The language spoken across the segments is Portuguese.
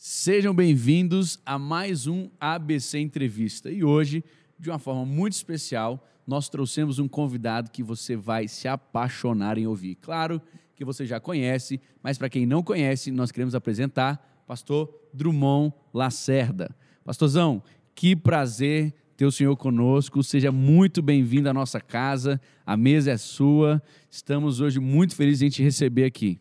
Sejam bem-vindos a mais um ABC Entrevista. E hoje, de uma forma muito especial, nós trouxemos um convidado que você vai se apaixonar em ouvir. Claro que você já conhece, mas para quem não conhece, nós queremos apresentar Pastor Drummond Lacerda. Pastorzão, que prazer ter o senhor conosco. Seja muito bem-vindo à nossa casa. A mesa é sua. Estamos hoje muito felizes em te receber aqui.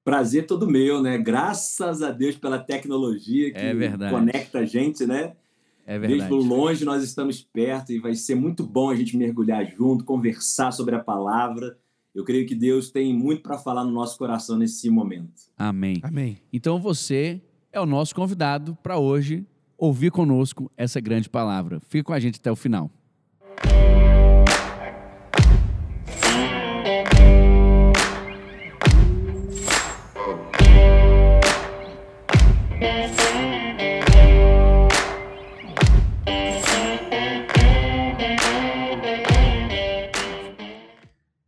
Prazer todo meu, né? Graças a Deus pela tecnologia que conecta a gente, né? É verdade. Mesmo longe, nós estamos perto e vai ser muito bom a gente mergulhar junto, conversar sobre a palavra. Eu creio que Deus tem muito para falar no nosso coração nesse momento. Amém. Amém. Então você é o nosso convidado para hoje ouvir conosco essa grande palavra. Fique com a gente até o final.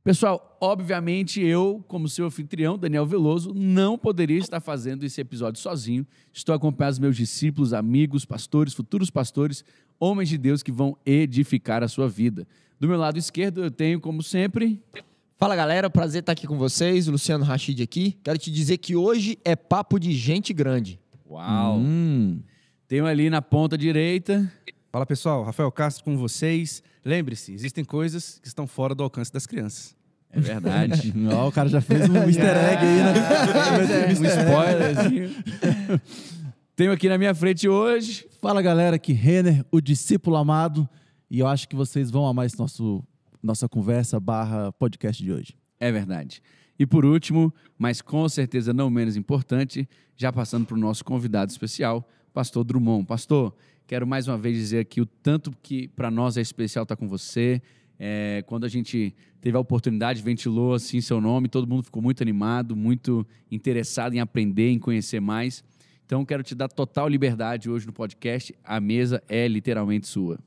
Pessoal, obviamente eu, como seu anfitrião, Daniel Veloso, não poderia estar fazendo esse episódio sozinho. Estou acompanhado dos meus discípulos, amigos, pastores, futuros pastores, homens de Deus que vão edificar a sua vida. Do meu lado esquerdo eu tenho, como sempre... Fala galera, prazer estar aqui com vocês, Luciano Rachid aqui. Quero te dizer que hoje é papo de gente grande. Uau! Tenho ali na ponta direita... Fala pessoal, Rafael Castro com vocês. Lembre-se, existem coisas que estão fora do alcance das crianças. É verdade. Ó, o cara já fez um easter egg aí, né? Um spoilerzinho. Tenho aqui na minha frente hoje... Fala galera, aqui Renner, o discípulo amado. E eu acho que vocês vão amar esse nossa conversa / podcast de hoje. É verdade. E por último, mas com certeza não menos importante, já passando para o nosso convidado especial, Pastor Drummond. Pastor, quero mais uma vez dizer aqui o tanto que para nós é especial estar com você. Quando a gente teve a oportunidade, ventilou assim seu nome, todo mundo ficou muito animado, muito interessado em aprender, em conhecer mais. Então, quero te dar total liberdade hoje no podcast. A mesa é literalmente sua.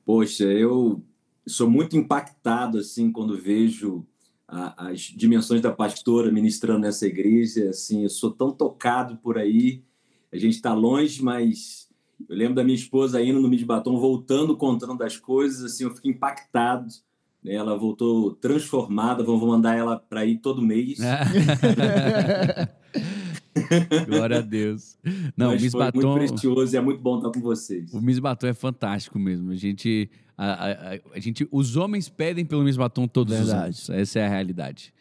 Poxa, eu sou muito impactado assim quando vejo as dimensões da pastora ministrando nessa igreja. Assim, eu sou tão tocado por aí. A gente está longe, mas eu lembro da minha esposa indo no Midbaton, voltando, contando das coisas. Assim, eu fico impactado. Né? Ela voltou transformada. Vou mandar ela para ir todo mês. Glória a Deus. Não, mas o foi muito precioso e é muito bom estar com vocês. O Midbaton é fantástico mesmo. Os homens pedem pelo Midbaton todos os anos. Essa é a realidade.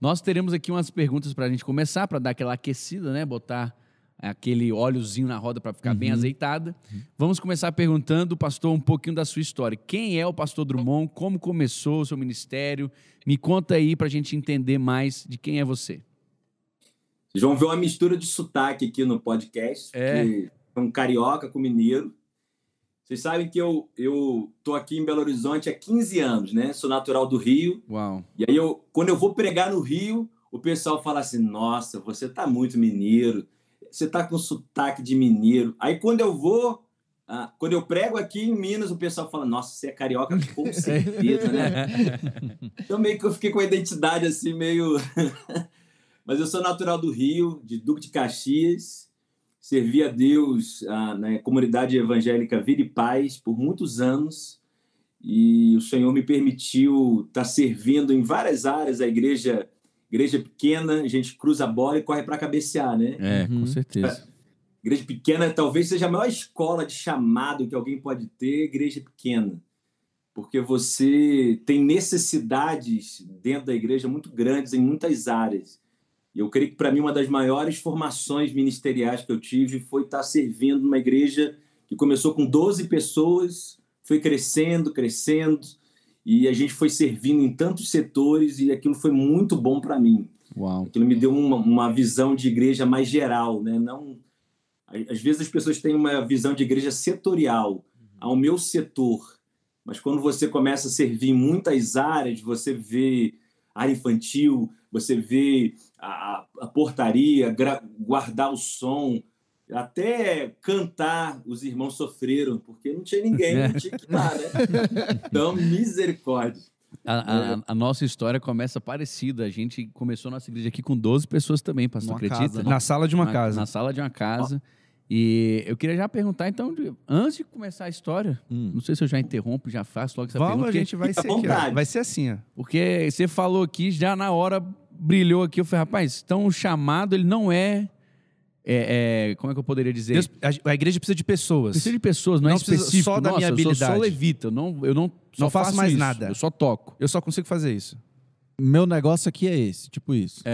Nós teremos aqui umas perguntas para a gente começar, para dar aquela aquecida, né? Botar aquele óleozinho na roda para ficar bem azeitada. Vamos começar perguntando, pastor, um pouquinho da sua história. Quem é o pastor Drummond? Como começou o seu ministério? Me conta aí para a gente entender mais de quem é você. Vocês vão ver uma mistura de sotaque aqui no podcast. Que é um carioca com mineiro. Vocês sabem que eu tô aqui em Belo Horizonte há 15 anos, né? Sou natural do Rio. Uau. E aí, quando eu vou pregar no Rio, o pessoal fala assim, nossa, você tá muito mineiro. Você tá com sotaque de mineiro. Aí, quando eu prego aqui em Minas, o pessoal fala, nossa, você é carioca com certeza, né? Então, meio que eu fiquei com a identidade assim, meio... Mas eu sou natural do Rio, de Duque de Caxias. Servi a Deus na comunidade evangélica Vida e Paz por muitos anos. E o Senhor me permitiu estar servindo em várias áreas. A igreja pequena, a gente cruza a bola e corre para cabecear, né? Com certeza. Igreja pequena talvez seja a maior escola de chamado que alguém pode ter, igreja pequena. Porque você tem necessidades dentro da igreja muito grandes em muitas áreas. E eu creio que, para mim, uma das maiores formações ministeriais que eu tive foi estar servindo numa igreja que começou com 12 pessoas, foi crescendo, e a gente foi servindo em tantos setores e aquilo foi muito bom para mim. Uau. Aquilo me deu uma visão de igreja mais geral, né? Não, às vezes as pessoas têm uma visão de igreja setorial, ao meu setor, mas quando você começa a servir em muitas áreas, você vê área infantil, você vê a portaria, guardar o som, até cantar, os irmãos sofreram, porque não tinha ninguém, não tinha que dar, né? Então, misericórdia. A nossa história começa parecida. A gente começou nossa igreja aqui com 12 pessoas também, pastor, Numa acredita? casa, Na sala de uma Na casa. sala de uma casa. E eu queria já perguntar, então, antes de começar a história, não sei se eu já interrompo, já faço logo essa Vamos, pergunta. a gente vai Fica ser à aqui, ó. vontade. Vai ser assim, ó. Porque você falou aqui, já na hora brilhou aqui. Eu falei, rapaz, então o chamado, ele não como é que eu poderia dizer? Deus, a igreja precisa de pessoas. Precisa de pessoas, não é Não precisa específico. só da minha Nossa, eu sou habilidade. só levita, eu não só Não faço mais isso, nada. Eu só toco. Eu só consigo fazer isso. Meu negócio aqui é esse, tipo isso.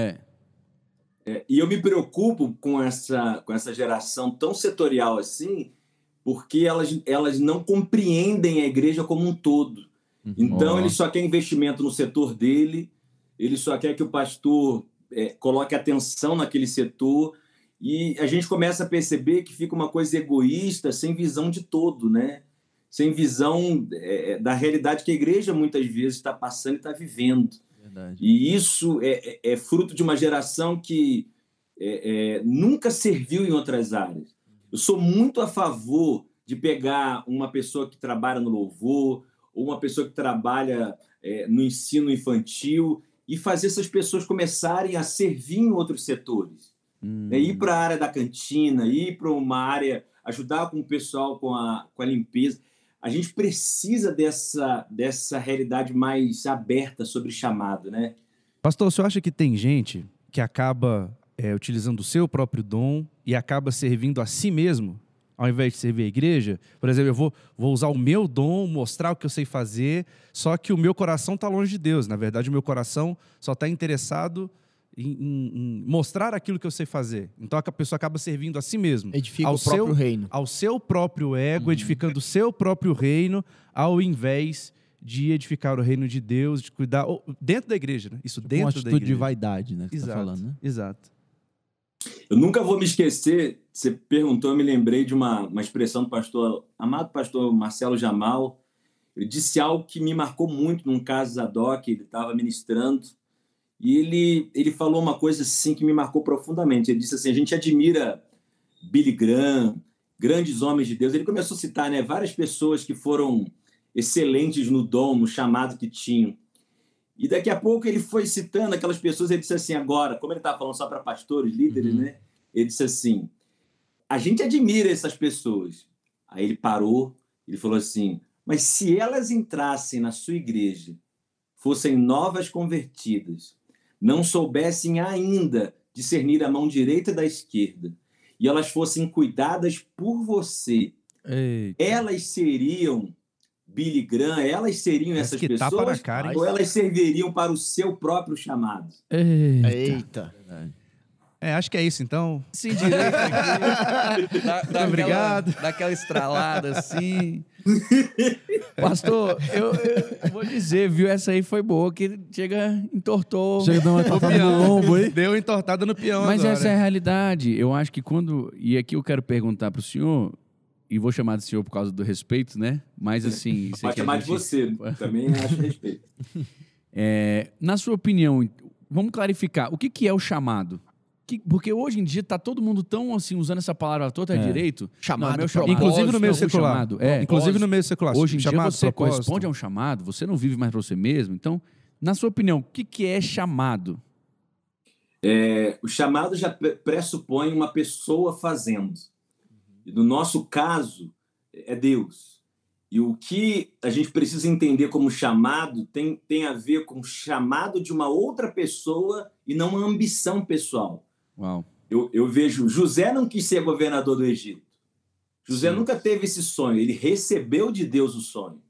E eu me preocupo com essa geração tão setorial assim, porque elas não compreendem a igreja como um todo. Então, ele só quer investimento no setor dele, ele só quer que o pastor coloque atenção naquele setor, e a gente começa a perceber que fica uma coisa egoísta, sem visão de todo, né? Sem visão da realidade que a igreja muitas vezes está passando e está vivendo. Verdade. E isso é fruto de uma geração que nunca serviu em outras áreas. Eu sou muito a favor de pegar uma pessoa que trabalha no louvor, ou uma pessoa que trabalha no ensino infantil, e fazer essas pessoas começarem a servir em outros setores. Ir para a área da cantina, ir para uma área, ajudar com o pessoal com a limpeza. A gente precisa dessa realidade mais aberta sobre chamado, né? Pastor, o senhor acha que tem gente que acaba utilizando o seu próprio dom e acaba servindo a si mesmo, ao invés de servir a igreja? Por exemplo, eu vou usar o meu dom, mostrar o que eu sei fazer, só que o meu coração está longe de Deus. Na verdade, o meu coração só está interessado em mostrar aquilo que eu sei fazer. Então, a pessoa acaba servindo a si mesmo. Edifica o próprio reino. Ao seu próprio ego, edificando o seu próprio reino, ao invés de edificar o reino de Deus, de cuidar dentro da igreja, né? Isso Tipo dentro uma da atitude igreja. de vaidade, né? Que você Exato, tá falando, né? exato. Eu nunca vou me esquecer, você perguntou, eu me lembrei de uma expressão do amado pastor Marcelo Jamal. Ele disse algo que me marcou muito num caso ad hoc, ele estava ministrando, e ele falou uma coisa assim que me marcou profundamente. Ele disse assim, a gente admira Billy Graham, grandes homens de Deus. Ele começou a citar, né, várias pessoas que foram excelentes no dom, no chamado que tinham. E daqui a pouco ele foi citando aquelas pessoas, ele disse assim, agora, como ele estava falando só para pastores, líderes, né? Ele disse assim, a gente admira essas pessoas. Aí ele parou, ele falou assim, mas se elas entrassem na sua igreja, fossem novas convertidas, não soubessem ainda discernir a mão direita da esquerda, e elas fossem cuidadas por você, elas seriam Billy Graham, elas seriam essas que tapa na pessoas, cara, hein? ou elas serviriam para o seu próprio chamado? Eita. Acho que é isso, então. Sim, direito aqui. Dá Obrigado. Daquela estralada assim. Pastor, eu vou dizer, viu? Essa aí foi boa, que entortou. Chega a dar uma entortada no lombo aí. Deu entortada no peão Mas agora. essa é a realidade. Eu acho que quando... E aqui eu quero perguntar para o senhor, e vou chamar de senhor por causa do respeito, né? Mas assim... sei Pode que a chamar de gente- você, também acho respeito. Na sua opinião, vamos clarificar, o que é o chamado? Porque hoje em dia tá todo mundo tão assim, usando essa palavra toda direito. Chamado, Não, meu propósito. Inclusive no meio não, o secular. chamado, Inclusive no meio secular. Hoje em dia chamado, você propósito. corresponde a um chamado, você não vive mais para você mesmo. Então, na sua opinião, o que é chamado? O chamado já pressupõe uma pessoa fazendo. E no nosso caso, é Deus. E o que a gente precisa entender como chamado tem a ver com o chamado de uma outra pessoa e não uma ambição pessoal. Uau. Eu vejo, José não quis ser governador do Egito. José nunca teve esse sonho, ele recebeu de Deus o sonho.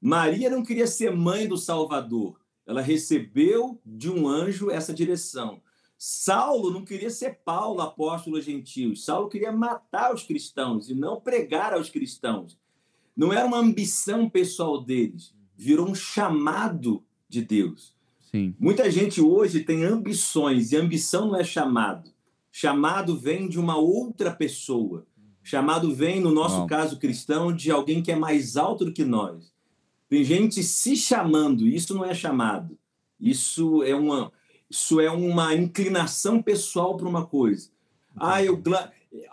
Maria não queria ser mãe do Salvador, ela recebeu de um anjo essa direção. Saulo não queria ser Paulo, apóstolo aos gentios. Saulo queria matar os cristãos e não pregar aos cristãos. Não era uma ambição pessoal deles, virou um chamado de Deus. Sim. Muita gente hoje tem ambições, e ambição não é chamado. Chamado vem de uma outra pessoa. Chamado vem, no nosso caso cristão, de alguém que é mais alto do que nós. Tem gente se chamando, isso não é chamado. Isso é uma inclinação pessoal para uma coisa. Há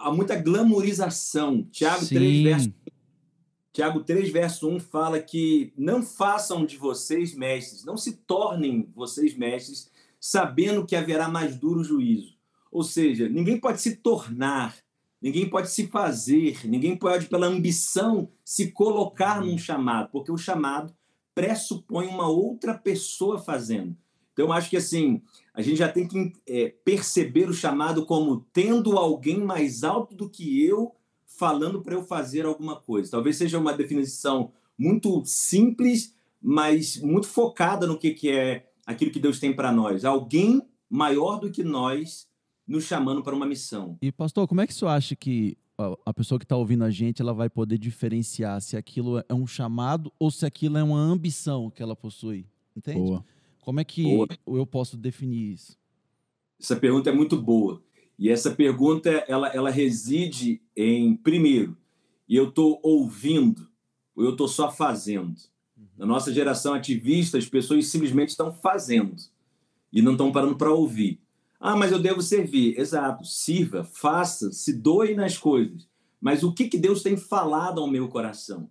muita glamorização. Tiago 3, verso Tiago 3, verso 1 fala que não façam de vocês mestres, não se tornem vocês mestres, sabendo que haverá mais duro juízo. Ou seja, ninguém pode se tornar, ninguém pode se fazer, ninguém pode, pela ambição, se colocar num chamado, porque o chamado pressupõe uma outra pessoa fazendo. Então, eu acho que assim, a gente já tem que perceber o chamado como tendo alguém mais alto do que eu falando para eu fazer alguma coisa. Talvez seja uma definição muito simples, mas muito focada no que é aquilo que Deus tem para nós. Alguém maior do que nós nos chamando para uma missão. E, pastor, como é que você acha que a pessoa que está ouvindo a gente ela vai poder diferenciar se aquilo é um chamado ou se aquilo é uma ambição que ela possui? Entende? Boa. Como é que Boa. eu posso definir isso? Essa pergunta é muito boa. E essa pergunta, ela reside em, primeiro, eu estou ouvindo ou eu estou só fazendo? Na nossa geração ativista, as pessoas simplesmente estão fazendo e não estão parando para ouvir. Ah, mas eu devo servir. Exato. Sirva, faça, se doe nas coisas. Mas o que Deus tem falado ao meu coração?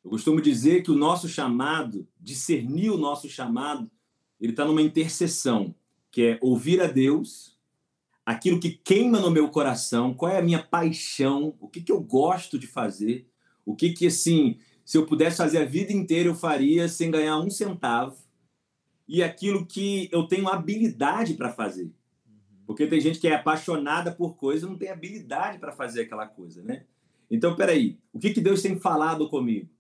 Eu costumo dizer que o nosso chamado, discernir o nosso chamado, ele está numa interseção, que é ouvir a Deus, aquilo que queima no meu coração, qual é a minha paixão, o que eu gosto de fazer, o que assim, se eu pudesse fazer a vida inteira eu faria sem ganhar um centavo, e aquilo que eu tenho habilidade para fazer. Porque tem gente que é apaixonada por coisa e não tem habilidade para fazer aquela coisa, né? Então, peraí, o que Deus tem falado comigo?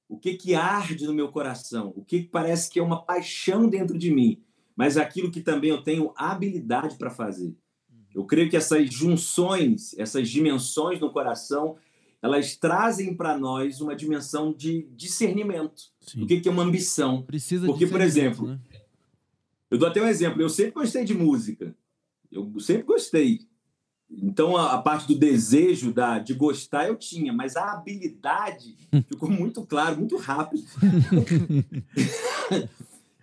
O que arde no meu coração? O que parece que é uma paixão dentro de mim, mas aquilo que também eu tenho habilidade para fazer? Eu creio que essas junções, essas dimensões no coração, elas trazem para nós uma dimensão de discernimento. Sim. O que é uma ambição? Precisa Porque, de por exemplo, né? eu dou até um exemplo. Eu sempre gostei de música. Eu sempre gostei. Então, a parte do desejo de gostar eu tinha, mas a habilidade ficou muito claro, muito rápido.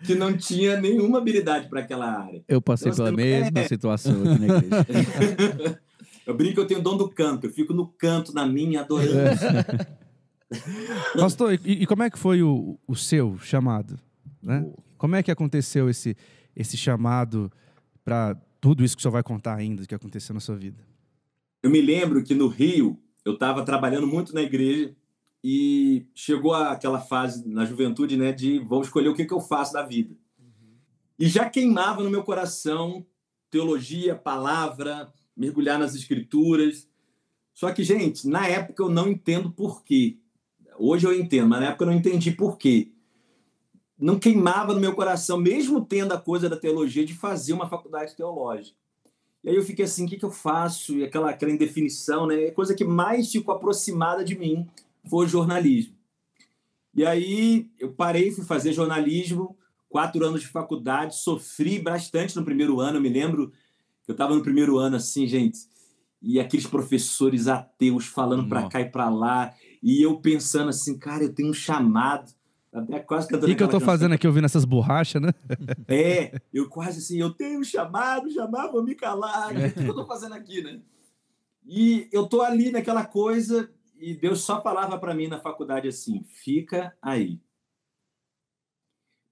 Que não tinha nenhuma habilidade para aquela área. Eu passei Então, pela assim, mesma situação aqui na igreja. Eu brinco que eu tenho dom do canto. Eu fico no canto, na minha, adorando. Pastor, e como é que foi o seu chamado? Né? Como é que aconteceu esse chamado para tudo isso que o senhor vai contar ainda, que aconteceu na sua vida? Eu me lembro que no Rio, eu estava trabalhando muito na igreja e chegou aquela fase na juventude, né, de vou escolher o que eu faço da vida. E já queimava no meu coração teologia, palavra, mergulhar nas escrituras. Só que, gente, na época eu não entendo por quê. Hoje eu entendo, mas na época eu não entendi por quê. Não queimava no meu coração, mesmo tendo a coisa da teologia, de fazer uma faculdade teológica. E aí eu fiquei assim, o que eu faço? E aquela indefinição, né? A coisa que mais ficou aproximada de mim foi o jornalismo. E aí eu parei, fui fazer jornalismo, 4 anos de faculdade, sofri bastante no primeiro ano. Eu me lembro que eu estava no primeiro ano assim, gente, e aqueles professores ateus falando para cá e para lá, e eu pensando assim, cara, eu tenho um chamado. Até quase cantando O que eu tô fazendo aqui ouvindo essas borrachas, né? Eu quase assim, eu tenho um chamado, vou me calar, o que eu tô fazendo aqui, né? E eu tô ali naquela coisa, e Deus só falava para mim na faculdade assim, fica aí.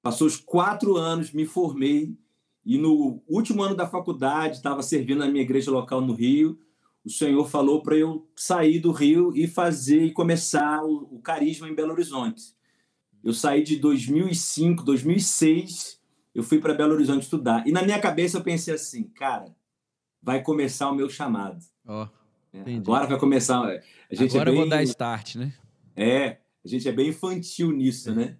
Passou os 4 anos, me formei, e no último ano da faculdade, estava servindo na minha igreja local no Rio, o Senhor falou para eu sair do Rio e começar o Carisma em Belo Horizonte. Eu saí de 2005, 2006, eu fui para Belo Horizonte estudar. E na minha cabeça eu pensei assim, cara, vai começar o meu chamado. Agora vai começar. Agora eu vou dar start, né? A gente é bem infantil nisso, né?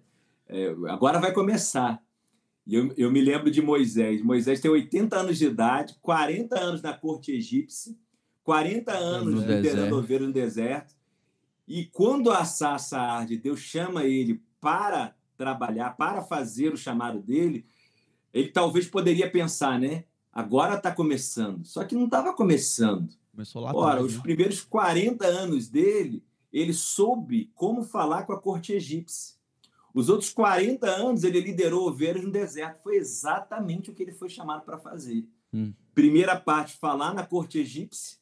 Agora vai começar. E eu me lembro de Moisés. Moisés tem 80 anos de idade, 40 anos na corte egípcia, 40 anos liderando ovelhas no deserto. E quando a sarça arde, Deus chama ele para trabalhar, para fazer o chamado dele, ele talvez poderia pensar, né? Agora está começando. Só que não estava começando. Começou lá Ora, atrás, os né? primeiros 40 anos dele, ele soube como falar com a corte egípcia. Os outros 40 anos, ele liderou ovelhas no deserto. Foi exatamente o que ele foi chamado para fazer. Primeira parte, falar na corte egípcia.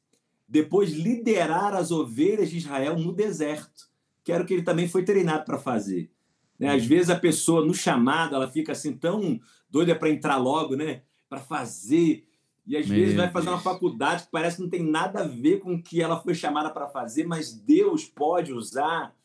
Depois, liderar as ovelhas de Israel no deserto. que era o que ele também foi treinado para fazer. Né? Às vezes a pessoa, no chamado, ela fica assim tão doida para entrar logo, né? Para fazer. E às vezes vai fazer uma faculdade que parece que não tem nada a ver com o que ela foi chamada para fazer, mas Deus pode usar,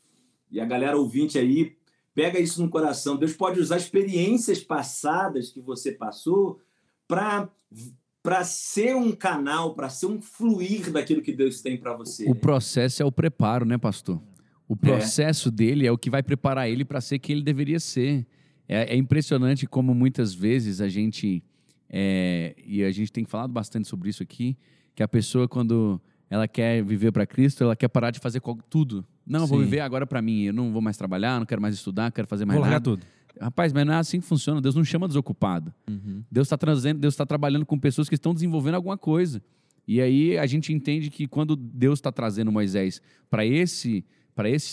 e a galera ouvinte aí, pega isso no coração, Deus pode usar experiências passadas que você passou para ser um canal, para ser um fluir daquilo que Deus tem para você. O processo é o preparo, né, pastor? O processo dele é o que vai preparar ele para ser quem ele deveria ser. É impressionante como muitas vezes a gente... e a gente tem falado bastante sobre isso aqui, que a pessoa, quando ela quer viver para Cristo, ela quer parar de fazer tudo. Não, eu vou viver agora para mim, eu não vou mais trabalhar, não quero mais estudar, não quero fazer mais Vou largar nada. tudo. Rapaz, mas não é assim que funciona. Deus não chama desocupado. Deus está trabalhando com pessoas que estão desenvolvendo alguma coisa. E aí a gente entende que quando Deus está trazendo Moisés para esse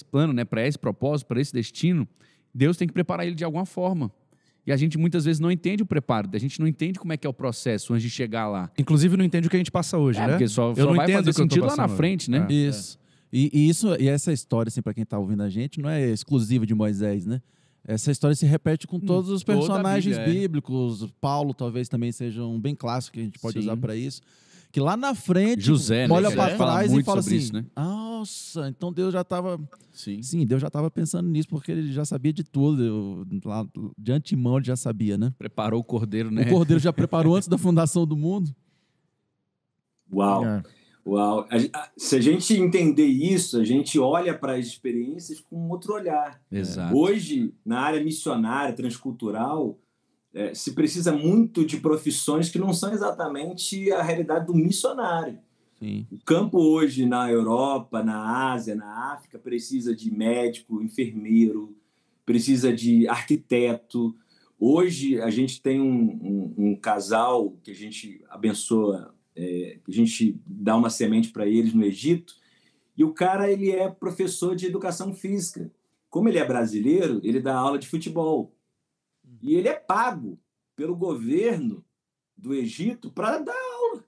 plano, né, para esse propósito, para esse destino, Deus tem que preparar ele de alguma forma. E a gente muitas vezes não entende o preparo, a gente não entende como é que é o processo antes de chegar lá. Inclusive, não entende o que a gente passa hoje, né? Porque só Eu não vai entendo fazer o que eu tô sentido lá na passando frente, hoje. né? Isso. E essa história, assim, para quem tá ouvindo a gente, não é exclusiva de Moisés, né? Essa história se repete com todos os toda a personagens Bíblia, bíblicos. Paulo talvez também seja um bem clássico que a gente pode Sim. usar para isso. Que lá na frente, José, né, olha que para fala trás e muito fala sobre assim, isso, né? nossa, então Deus já estava... Sim. Sim, Deus já estava pensando nisso, porque ele já sabia de tudo. Lá, de antemão ele já sabia, né? Preparou o cordeiro, né? O cordeiro já preparou antes da fundação do mundo. Uau! Uau! Se a gente entender isso, a gente olha para as experiências com outro olhar. Exato. Hoje, na área missionária, transcultural, se precisa muito de profissões que não são exatamente a realidade do missionário. Sim. O campo hoje na Europa, na Ásia, na África, precisa de médico, enfermeiro, precisa de arquiteto. Hoje a gente tem um casal que a gente abençoa, que a gente dá uma semente para eles no Egito, e o cara ele é professor de educação física. Como ele é brasileiro, ele dá aula de futebol. E ele é pago pelo governo do Egito para dar aula.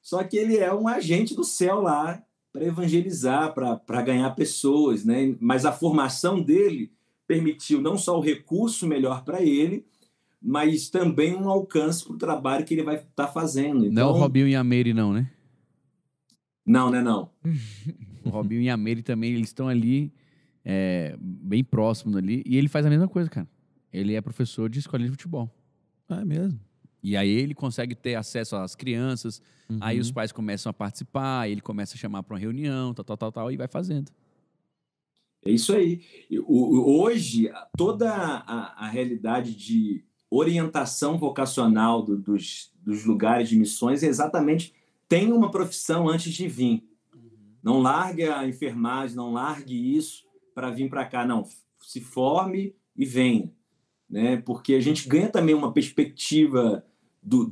Só que ele é um agente do céu lá para evangelizar, para ganhar pessoas, né? Mas a formação dele permitiu não só o recurso melhor para ele, mas também um alcance para o trabalho que ele vai estar fazendo. Então, Não é o Robinho e a Mary, não, né? Não, não é não. O Robinho e a Mary também, eles estão ali, bem próximos ali, e ele faz a mesma coisa, cara. Ele é professor de escolinha de futebol. É mesmo. E aí ele consegue ter acesso às crianças, aí os pais começam a participar, aí ele começa a chamar para uma reunião, tal, e vai fazendo. É isso aí. Hoje, toda a realidade de orientação vocacional dos lugares de missões é exatamente tem uma profissão antes de vir. Não largue a enfermagem, não largue isso para vir para cá. Não, se forme e venha. Né? Porque a gente ganha também uma perspectiva de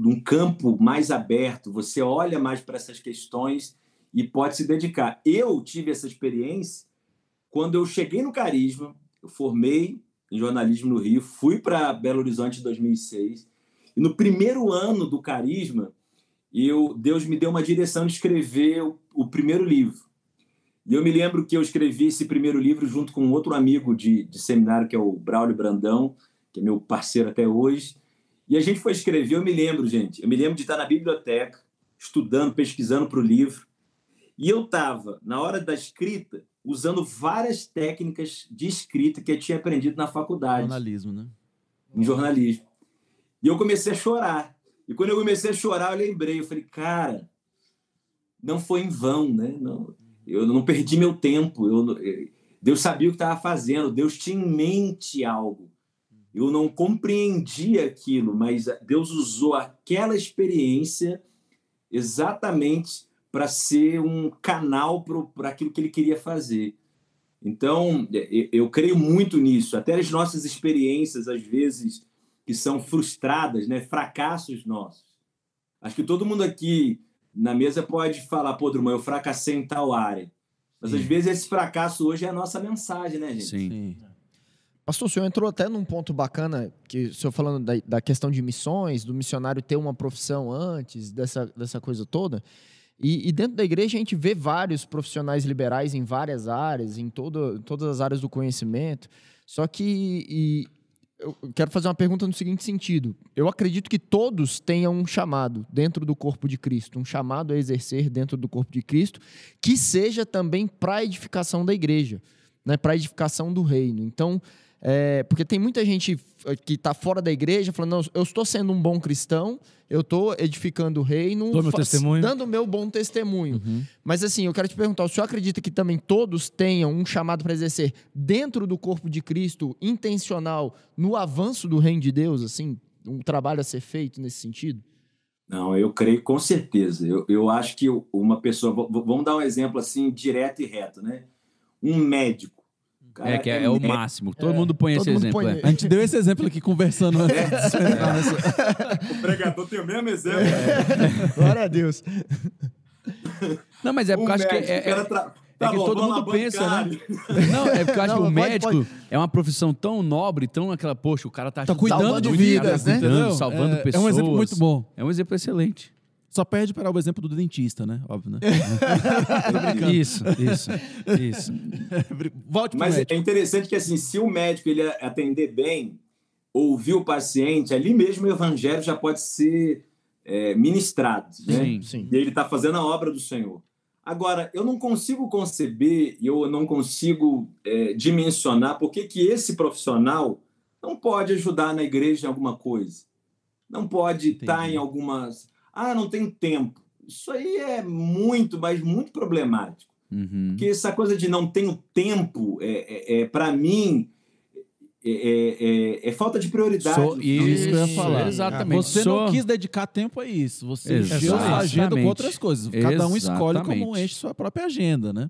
um campo mais aberto. Você olha mais para essas questões e pode se dedicar. Eu tive essa experiência quando eu cheguei no Carisma, eu formei em jornalismo no Rio, fui para Belo Horizonte em 2006, e no primeiro ano do Carisma, Deus me deu uma direção de escrever o primeiro livro. E eu me lembro que eu escrevi esse primeiro livro junto com outro amigo de seminário, que é o Braulio Brandão, que é meu parceiro até hoje. E a gente foi escrever, eu me lembro de estar na biblioteca, estudando, pesquisando para o livro. E eu estava, na hora da escrita, usando várias técnicas de escrita que eu tinha aprendido na faculdade. Jornalismo, né? Em jornalismo. E eu comecei a chorar. E quando eu comecei a chorar, eu lembrei, eu falei, cara, não foi em vão, né? Não, eu não perdi meu tempo. Deus sabia o que estava fazendo. Deus tinha em mente algo. Eu não compreendia aquilo, mas Deus usou aquela experiência exatamente para ser um canal para aquilo que ele queria fazer. Então, eu creio muito nisso. Até as nossas experiências, às vezes, que são frustradas, né? Fracassos nossos. Acho que todo mundo aqui na mesa pode falar, pô, Drummond, eu fracassei em tal área. Mas, às vezes, esse fracasso hoje é a nossa mensagem, né, gente? Sim. Pastor, o senhor entrou até num ponto bacana, que o senhor falando da questão de missões, do missionário ter uma profissão antes, dessa coisa toda. E dentro da igreja a gente vê vários profissionais liberais em várias áreas, em todas as áreas do conhecimento. Só que eu quero fazer uma pergunta no seguinte sentido. Eu acredito que todos tenham um chamado dentro do corpo de Cristo, um chamado a exercer dentro do corpo de Cristo, que seja também para a edificação da igreja, né, para a edificação do reino. Então, porque tem muita gente que está fora da igreja falando, não, eu estou sendo um bom cristão, eu estou edificando o reino, Dou meu testemunho. dando o meu bom testemunho. Mas assim, eu quero te perguntar, o senhor acredita que também todos tenham um chamado para exercer dentro do corpo de Cristo, intencional, no avanço do reino de Deus, assim, um trabalho a ser feito nesse sentido? Não, eu creio com certeza. Eu acho que uma pessoa... Vamos dar um exemplo assim, direto e reto, né? Um médico. Cara, Que é o máximo. Todo mundo põe esse exemplo. A gente deu esse exemplo aqui conversando antes. O pregador tem o mesmo exemplo. Glória a Deus. Não, mas é porque eu acho que é que todo mundo pensa, né? Não, é porque eu acho que o médico é uma profissão tão nobre, tão aquela, poxa, o cara tá cuidando de vidas, né? Salvando pessoas. É um exemplo muito bom. É um exemplo excelente. Só perde para o exemplo do dentista, né? Óbvio, né? Isso. Volte pro Mas médico. é interessante que, assim, se o médico ele atender bem, ouvir o paciente, ali mesmo o evangelho já pode ser ministrado, né? Sim. E ele está fazendo a obra do Senhor. Agora, eu não consigo conceber, eu não consigo dimensionar por que esse profissional não pode ajudar na igreja em alguma coisa. Não pode estar em algumas... não tem tempo. Isso aí é muito, mas muito problemático. Porque essa coisa de não tenho tempo, para mim, é falta de prioridade. Isso que eu ia falar. Exatamente. Você não quis dedicar tempo a isso. Você encheu sua agenda com outras coisas. Cada um escolhe como enche sua própria agenda, né?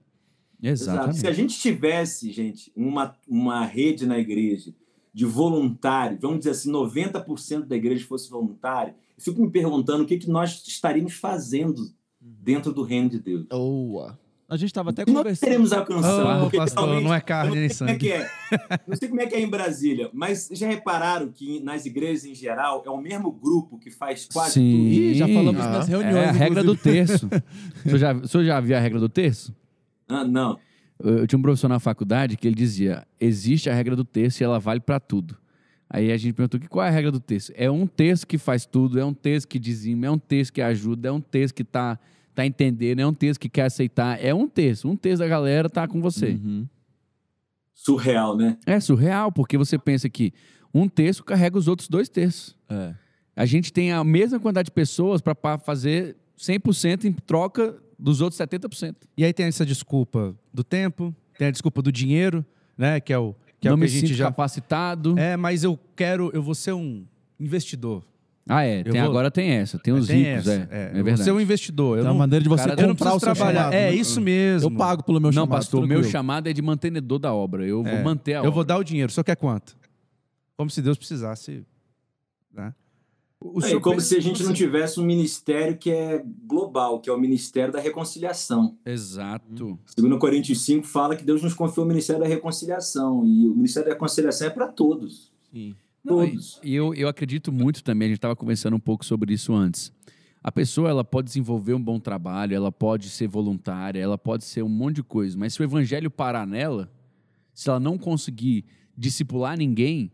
Exatamente. Se a gente tivesse, gente, uma rede na igreja de voluntário, vamos dizer assim, 90% da igreja fosse voluntário, eu fico me perguntando o que nós estaríamos fazendo dentro do reino de Deus. Boa. A gente estava até Nós conversando. teremos alcançado. Porque pastor, realmente, não é carne nem eu não sei como sangue. Não sei como é que é em Brasília, mas já repararam que nas igrejas em geral é o mesmo grupo que faz quase tudo? Ih, já falamos nas reuniões. É a regra do inclusive. terço. O senhor já viu a regra do terço? Não. Eu tinha um professor na faculdade que ele dizia, existe a regra do terço e ela vale para tudo. Aí a gente perguntou, qual é a regra do terço? É um terço que faz tudo, é um terço que dizima, é um terço que ajuda, é um terço que tá entendendo, é um terço que quer aceitar, é um terço da galera tá com você. Surreal, né? É surreal, porque você pensa que um terço carrega os outros 2 terços. A gente tem a mesma quantidade de pessoas para fazer 100% em troca dos outros 70%. E aí tem essa desculpa do tempo, tem a desculpa do dinheiro, né? Que é o que Não a me gente sinto já... capacitado. Mas eu vou ser um investidor. Agora tem essa, tem os ricos, é Eu vou verdade. ser um investidor. É uma maneira de você cara, eu não comprar preciso o seu trabalhar. chamado, né? Isso mesmo. Eu pago pelo meu Não, chamado. pastor, o meu tranquilo. chamado é de mantenedor da obra. Eu vou manter a obra. Eu vou dar o dinheiro. Só quer quanto? Como se Deus precisasse. Né? É como se a gente não tivesse um ministério que é global, que é o Ministério da Reconciliação. Exato. 2 Coríntios 5 fala que Deus nos confiou o Ministério da Reconciliação. E o Ministério da Reconciliação é para todos. Sim. Todos. E eu acredito muito também, a gente estava conversando um pouco sobre isso antes. A pessoa ela pode desenvolver um bom trabalho, ela pode ser voluntária, ela pode ser um monte de coisa, mas se o evangelho parar nela, se ela não conseguir discipular ninguém,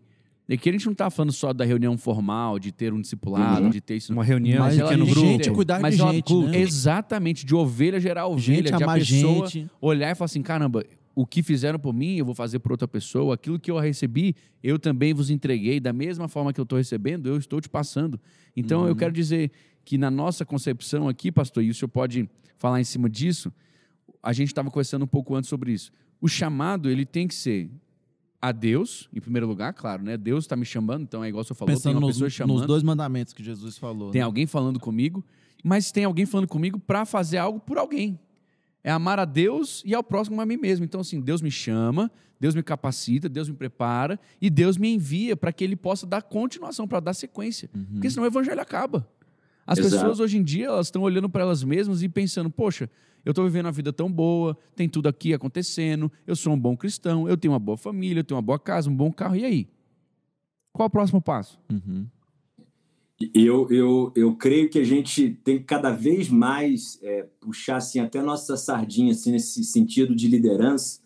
é que a gente não está falando só da reunião formal, de ter um discipulado, de ter isso. Uma reunião, Mas um ela pequeno de grupo. gente cuidar Mas de ela- gente, né? Exatamente, de ovelha gerar ovelha, Gente de a amar pessoa gente. olhar e falar assim, caramba, o que fizeram por mim, eu vou fazer por outra pessoa, aquilo que eu recebi, eu também vos entreguei, da mesma forma que eu estou recebendo, eu estou te passando. Então, eu quero dizer que na nossa concepção aqui, pastor, e o senhor pode falar em cima disso, a gente estava conversando um pouco antes sobre isso. O chamado, ele tem que ser a Deus, em primeiro lugar, claro, né? Deus está me chamando, então é igual o senhor falou, Pensando tem uma nos, pessoa chamando. nos 2 mandamentos que Jesus falou. Tem né? alguém falando comigo, mas tem alguém falando comigo para fazer algo por alguém. É amar a Deus e ao próximo a mim mesmo. Então, assim, Deus me chama, Deus me capacita, Deus me prepara e Deus me envia para que Ele possa dar continuação, para dar sequência. Porque senão o evangelho acaba. As Exato. pessoas hoje em dia, elas estão olhando para elas mesmas e pensando, poxa, eu estou vivendo uma vida tão boa, tem tudo aqui acontecendo, eu sou um bom cristão, eu tenho uma boa família, eu tenho uma boa casa, um bom carro, e aí? Qual é o próximo passo? Eu creio que a gente tem que cada vez mais puxar assim, até nossa sardinha assim, nesse sentido de liderança,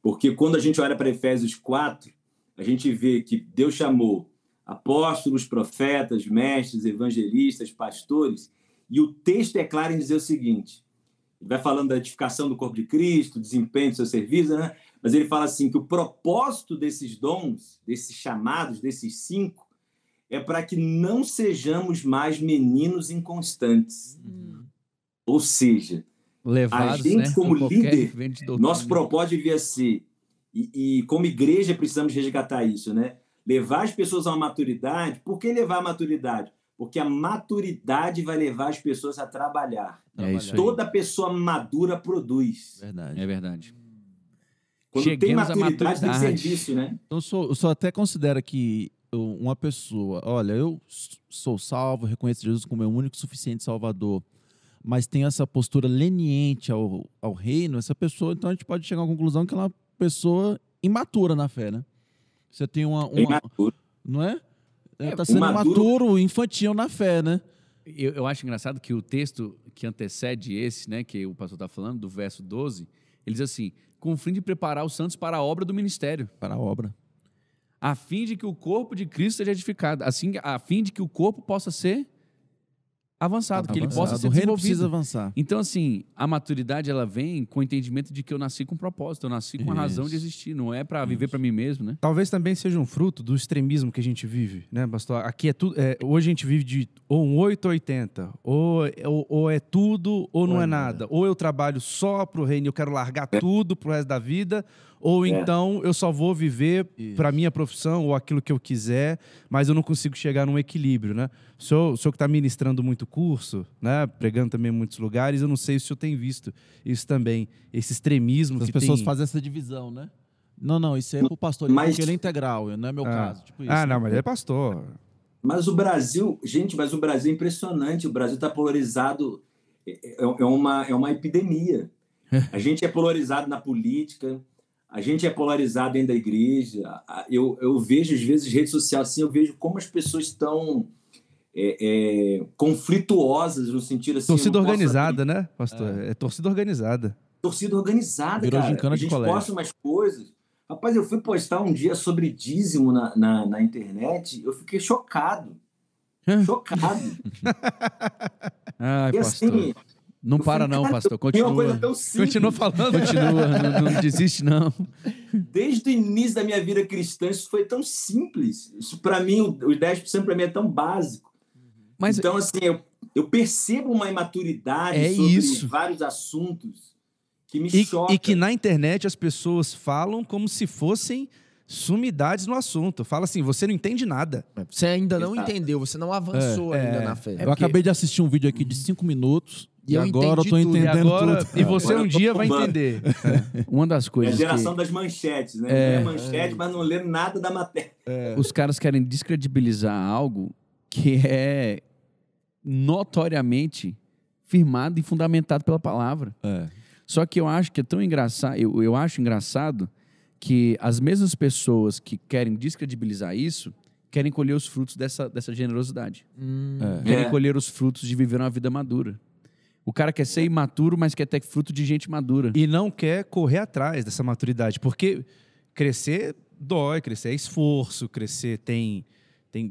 porque quando a gente olha para Efésios 4, a gente vê que Deus chamou apóstolos, profetas, mestres, evangelistas, pastores, e o texto é claro em dizer o seguinte, ele vai falando da edificação do corpo de Cristo, desempenho do seu serviço, né? Mas ele fala assim que o propósito desses dons, desses chamados, desses 5, é para que não sejamos mais meninos inconstantes. Ou seja, Levados, a gente, né, como por qualquer líder, vento de doutrina. nosso propósito devia ser, e como igreja precisamos resgatar isso, né? Levar as pessoas a uma maturidade. Por que levar a maturidade? Porque a maturidade vai levar as pessoas a trabalhar. É isso aí. Toda pessoa madura produz. Verdade. É verdade. Quando tem Cheguemos à maturidade, tem maturidade. serviço, né? Então, o senhor até considera que uma pessoa, olha, eu sou salvo, reconheço Jesus como meu único e suficiente Salvador, mas tem essa postura leniente ao reino, essa pessoa, então a gente pode chegar à conclusão que ela é uma pessoa imatura na fé, né? Você tem uma Imaturo. não é? Está sendo imaduro. imaturo, infantil na fé, né? Eu acho engraçado que o texto que antecede esse, né, que o pastor está falando, do verso 12, ele diz assim, com o fim de preparar os santos para a obra do ministério, Para a obra. a fim de que o corpo de Cristo seja edificado, assim, a fim de que o corpo possa ser avançado, que ele possa ser O reino desenvolvido. precisa avançar. Então, assim, a maturidade, ela vem com o entendimento de que eu nasci com propósito, eu nasci com a razão de existir, não é para viver para mim mesmo, né? Talvez também seja um fruto do extremismo que a gente vive, né, pastor? Aqui é tudo. Hoje a gente vive de ou um 8 ou 80. Ou é tudo ou não é nada. Ou eu trabalho só pro reino e eu quero largar tudo pro resto da vida. Ou então eu só vou viver para minha profissão ou aquilo que eu quiser, mas eu não consigo chegar num equilíbrio, né? O senhor que está ministrando muito curso, né, pregando também em muitos lugares, eu não sei se o senhor tem visto isso também, esse extremismo As que pessoas tem... fazem essa divisão, né? Não, isso é pro pastor, Mas- porque ele é integral, não é meu caso. Tipo isso, não, né? mas ele é pastor. Mas o Brasil, gente, mas o Brasil é impressionante. O Brasil está polarizado, é uma epidemia. A gente é polarizado na política, a gente é polarizado dentro da igreja. Eu vejo, às vezes, redes sociais assim, eu vejo como as pessoas estão conflituosas no sentido assim. Torcida eu não posso organizada, né, pastor? É torcida organizada. torcida organizada, Virou cara. gincana A de gente colégio. posta umas coisas. Rapaz, eu fui postar um dia sobre dízimo na internet, eu fiquei chocado. Chocado. Ai, E pastor. assim, Não eu para falei, não, cara, pastor. é uma coisa Continua. tão simples. Continua falando. Continua, não desiste não. Desde o início da minha vida cristã, isso foi tão simples. Isso, para mim, os 10% para mim é tão básico. Mas Então, assim, eu percebo uma imaturidade É sobre isso. vários assuntos que me E chocam. que na internet as pessoas falam como se fossem sumidades no assunto. Fala assim, você não entende nada. Você ainda não Exato. entendeu, você não avançou ainda na fé. Eu acabei de assistir um vídeo aqui de 5 minutos e eu agora eu tô entendi tudo. E, entendendo agora, tudo. e você Agora um eu tô dia vai bombando. entender. uma das É a coisas geração que das manchetes, né? Lê a manchete, mas não lê nada da matéria. os caras querem descredibilizar algo que é notoriamente firmado e fundamentado pela palavra. É. Só que eu acho que é tão engraçado, eu acho engraçado que as mesmas pessoas que querem descredibilizar isso querem colher os frutos dessa generosidade. Querem colher os frutos de viver uma vida madura. O cara quer ser imaturo, mas quer ter fruto de gente madura. E não quer correr atrás dessa maturidade. Porque crescer dói, crescer é esforço, crescer tem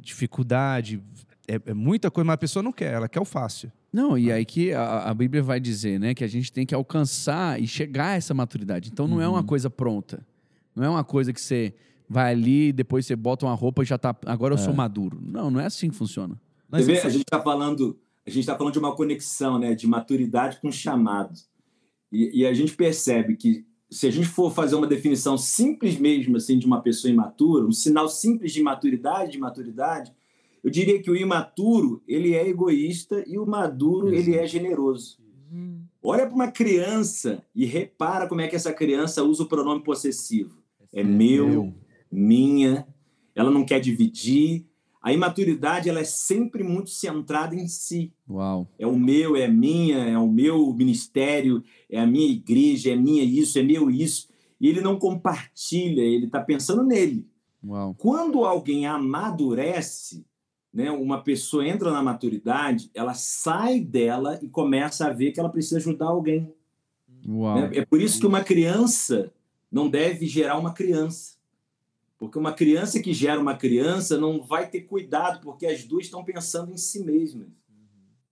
dificuldade, é muita coisa, mas a pessoa não quer, ela quer o fácil. Não, e aí que a Bíblia vai dizer, né, que a gente tem que alcançar e chegar a essa maturidade. Então não é uma coisa pronta. Não é uma coisa que você vai ali, depois você bota uma roupa e já tá, agora eu sou maduro. Não é assim que funciona. Mas Você vê, a gente está falando de uma conexão, né, de maturidade com chamado. E a gente percebe que se a gente for fazer uma definição simples mesmo assim de uma pessoa imatura, um sinal simples de maturidade, eu diria que o imaturo, ele é egoísta e o maduro, ele é generoso. Olha para uma criança e repara como é que essa criança usa o pronome possessivo. É meu, minha, ela não quer dividir. A imaturidade, ela é sempre muito centrada em si. Uau. É o meu, é minha, é o meu ministério, é a minha igreja, é minha isso, é meu isso. E ele não compartilha, ele está pensando nele. Uau. Quando alguém amadurece, né, uma pessoa entra na maturidade, ela sai dela e começa a ver que ela precisa ajudar alguém. Uau. Né? É por isso que uma criança não deve gerar uma criança. Porque uma criança que gera uma criança não vai ter cuidado, porque as duas estão pensando em si mesmas.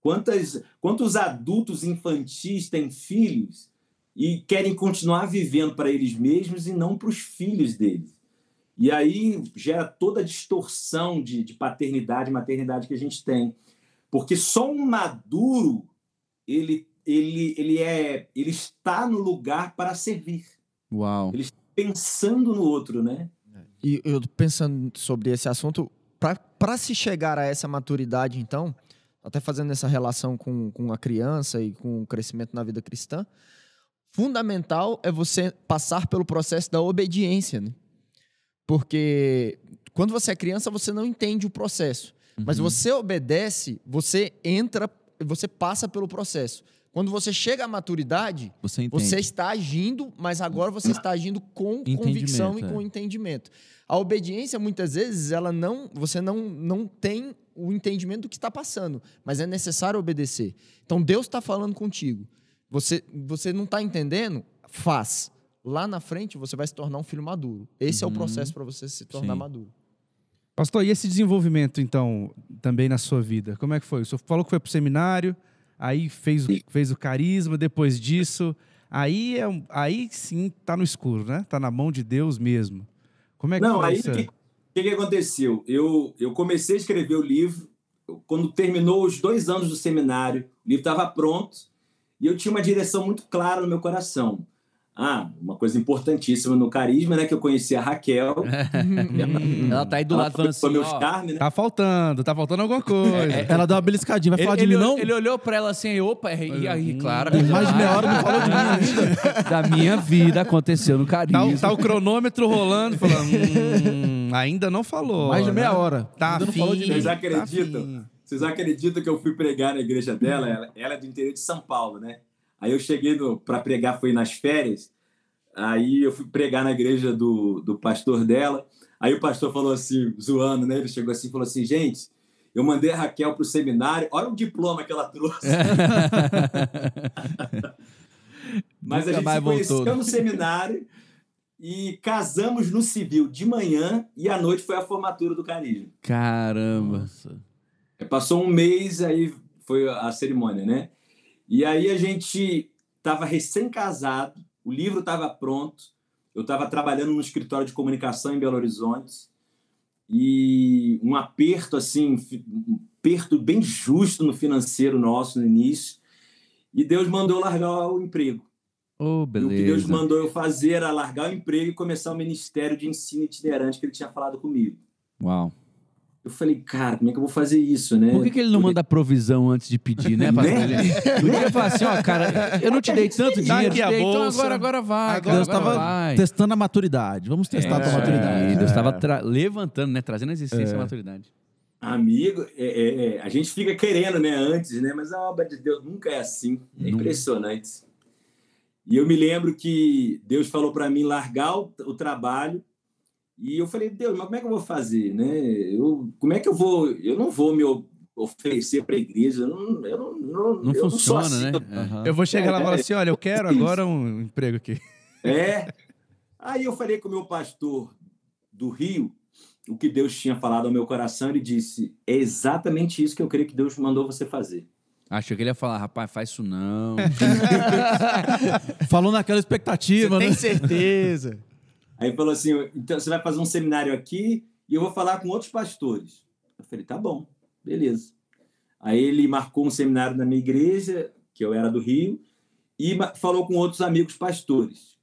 Quantos adultos infantis têm filhos e querem continuar vivendo para eles mesmos e não para os filhos deles? E aí gera toda a distorção de paternidade e maternidade que a gente tem. Porque só um maduro, ele está no lugar para servir. Uau. Ele está pensando no outro, né? E eu pensando sobre esse assunto, para se chegar a essa maturidade, então, até fazendo essa relação com a criança e com o crescimento na vida cristã, fundamental é você passar pelo processo da obediência, né? Porque quando você é criança, você não entende o processo. Mas você obedece, você entra, você passa pelo processo. Quando você chega à maturidade, você está agindo, mas agora você está agindo com convicção e com entendimento. A obediência, muitas vezes, você não tem o entendimento do que está passando, mas é necessário obedecer. Então, Deus está falando contigo. Você não está entendendo? Faz. Lá na frente, você vai se tornar um filho maduro. Esse é o processo para você se tornar maduro. Pastor, e esse desenvolvimento, então, também na sua vida? Como é que foi? O senhor falou que foi para o seminário, aí fez o carisma, depois disso, aí sim está no escuro, né? Está na mão de Deus mesmo. Como é que foi isso? O que aconteceu? Eu comecei a escrever o livro, quando terminou os 2 anos do seminário, o livro estava pronto, e eu tinha uma direção muito clara no meu coração. Uma coisa importantíssima no carisma, né? Que eu conheci a Raquel. Ela tá aí do lado falando assim, meu charme, né? Tá faltando alguma coisa. Ela deu uma beliscadinha, vai falar de mim, não? Ele olhou pra ela assim, opa, e aí, claro. Mais de meia hora não falou de mim ainda. Da minha vida aconteceu no carisma. Tá o cronômetro rolando, falando, ainda não falou. Mais de meia hora. Tá ainda não falou de mim. Vocês acreditam? Vocês acreditam que eu fui pregar na igreja dela? Ela é do interior de São Paulo, né? Aí eu cheguei para pregar, foi nas férias, aí eu fui pregar na igreja do pastor dela, aí o pastor falou assim, zoando, né? Ele chegou assim e falou assim, gente, eu mandei a Raquel para o seminário, olha o diploma que ela trouxe. Mas a gente se conheceu no seminário e casamos no civil de manhã e à noite foi a formatura do carisma. Caramba. Nossa. Passou um mês, aí foi a cerimônia, né? E aí a gente estava recém-casado, o livro estava pronto, eu estava trabalhando no escritório de comunicação em Belo Horizonte e um aperto bem justo no financeiro nosso no início, e Deus mandou largar o emprego. Oh, beleza. E o que Deus mandou eu fazer era largar o emprego e começar o ministério de ensino itinerante que ele tinha falado comigo. Uau. Eu falei, cara, como é que eu vou fazer isso, né? Por que ele não manda provisão antes de pedir, né? Não ia falar assim, cara, eu não te dei tanto dinheiro, então agora vai. Deus estava testando a maturidade. Vamos testar a tua maturidade. Deus estava levantando, né? Trazendo a existência a maturidade. Amigo, a gente fica querendo, né, antes, né? Mas a obra de Deus nunca é assim. É impressionante. E eu me lembro que Deus falou para mim largar o trabalho. E eu falei, Deus, mas como é que eu vou fazer, né? Como é que eu vou... Eu não vou me oferecer para a igreja. Não funciona, assim, né? Eu vou chegar lá e falar assim, olha, eu quero agora um emprego aqui. Aí eu falei com o meu pastor do Rio, o que Deus tinha falado ao meu coração, ele disse, é exatamente isso que eu creio que Deus mandou você fazer. Achei que ele ia falar, rapaz, faz isso não. Falou naquela expectativa, Você né? tem certeza. Aí falou assim, então você vai fazer um seminário aqui e eu vou falar com outros pastores. Eu falei, tá bom, beleza. Aí ele marcou um seminário na minha igreja, que eu era do Rio, e falou com outros amigos pastores.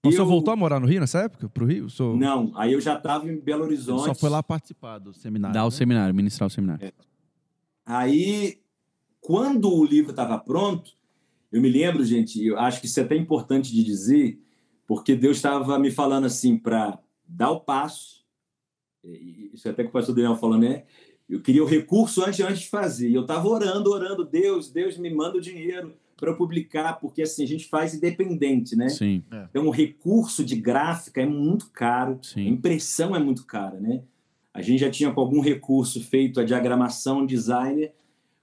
O senhor voltou a morar no Rio nessa época? Pro Rio? Não, aí eu já estava em Belo Horizonte. Ele só foi lá participar do seminário. Dar o seminário, ministrar o seminário. Aí, quando o livro estava pronto, eu me lembro, gente, eu acho que isso é até importante de dizer, porque Deus estava me falando assim, para dar o passo, isso até que o pastor Daniel falou, né? Eu queria o recurso antes de fazer. E eu estava orando, Deus me manda o dinheiro para eu publicar, porque assim, a gente faz independente, né? Sim. Então, o recurso de gráfica é muito caro, Sim. a impressão é muito cara, né? A gente já tinha com algum recurso feito a diagramação, designer,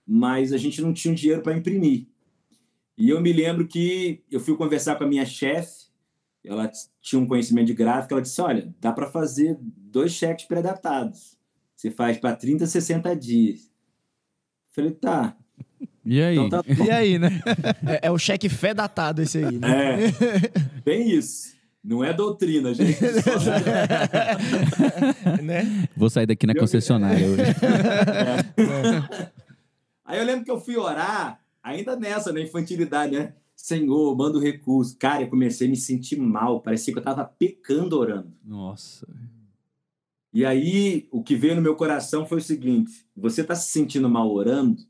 mas a gente não tinha um dinheiro para imprimir. E eu me lembro que eu fui conversar com a minha chefe, ela tinha um conhecimento de gráfica, ela disse, olha, dá para fazer 2 cheques pré-datados. Você faz para 30, 60 dias. Eu falei, tá. E aí? Então tá bom. E aí, né? É o cheque fé datado esse aí, né? Bem isso. Não é doutrina, gente. Né? Vou sair daqui na concessionária hoje. Aí eu lembro que eu fui orar, ainda nessa, na infantilidade, né? Senhor, manda o recurso. Cara, eu comecei a me sentir mal. Parecia que eu estava pecando orando. Nossa. E aí, o que veio no meu coração foi o seguinte: você está se sentindo mal orando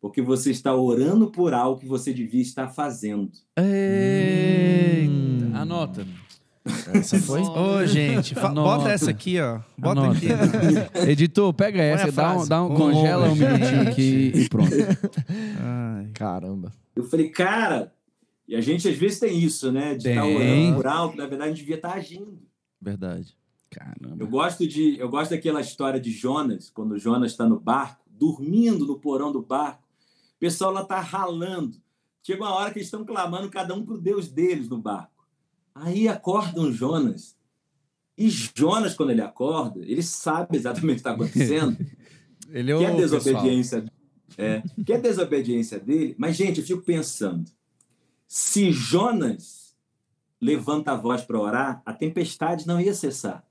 porque você está orando por algo que você devia estar fazendo. Eita. Anota. Essa foi? Ô, gente, bota essa aqui, ó. Bota Anota. aqui. Editor, pega essa, frase. congela um minutinho aqui e pronto. Ai. Caramba. Eu falei, cara, e a gente às vezes tem isso, né? De estar Tem. orando por algo, na verdade, a gente devia estar agindo. Verdade. Caramba. Eu gosto daquela história de Jonas, quando Jonas está no barco, dormindo no porão do barco, o pessoal lá está ralando. Chega uma hora que eles estão clamando cada um para o Deus deles no barco. Aí acordam Jonas. E Jonas, quando ele acorda, ele sabe exatamente o que está acontecendo. Ele é Que é o desobediência. Que é desobediência dele. Mas, gente, eu fico pensando, se Jonas levanta a voz para orar, a tempestade não ia cessar.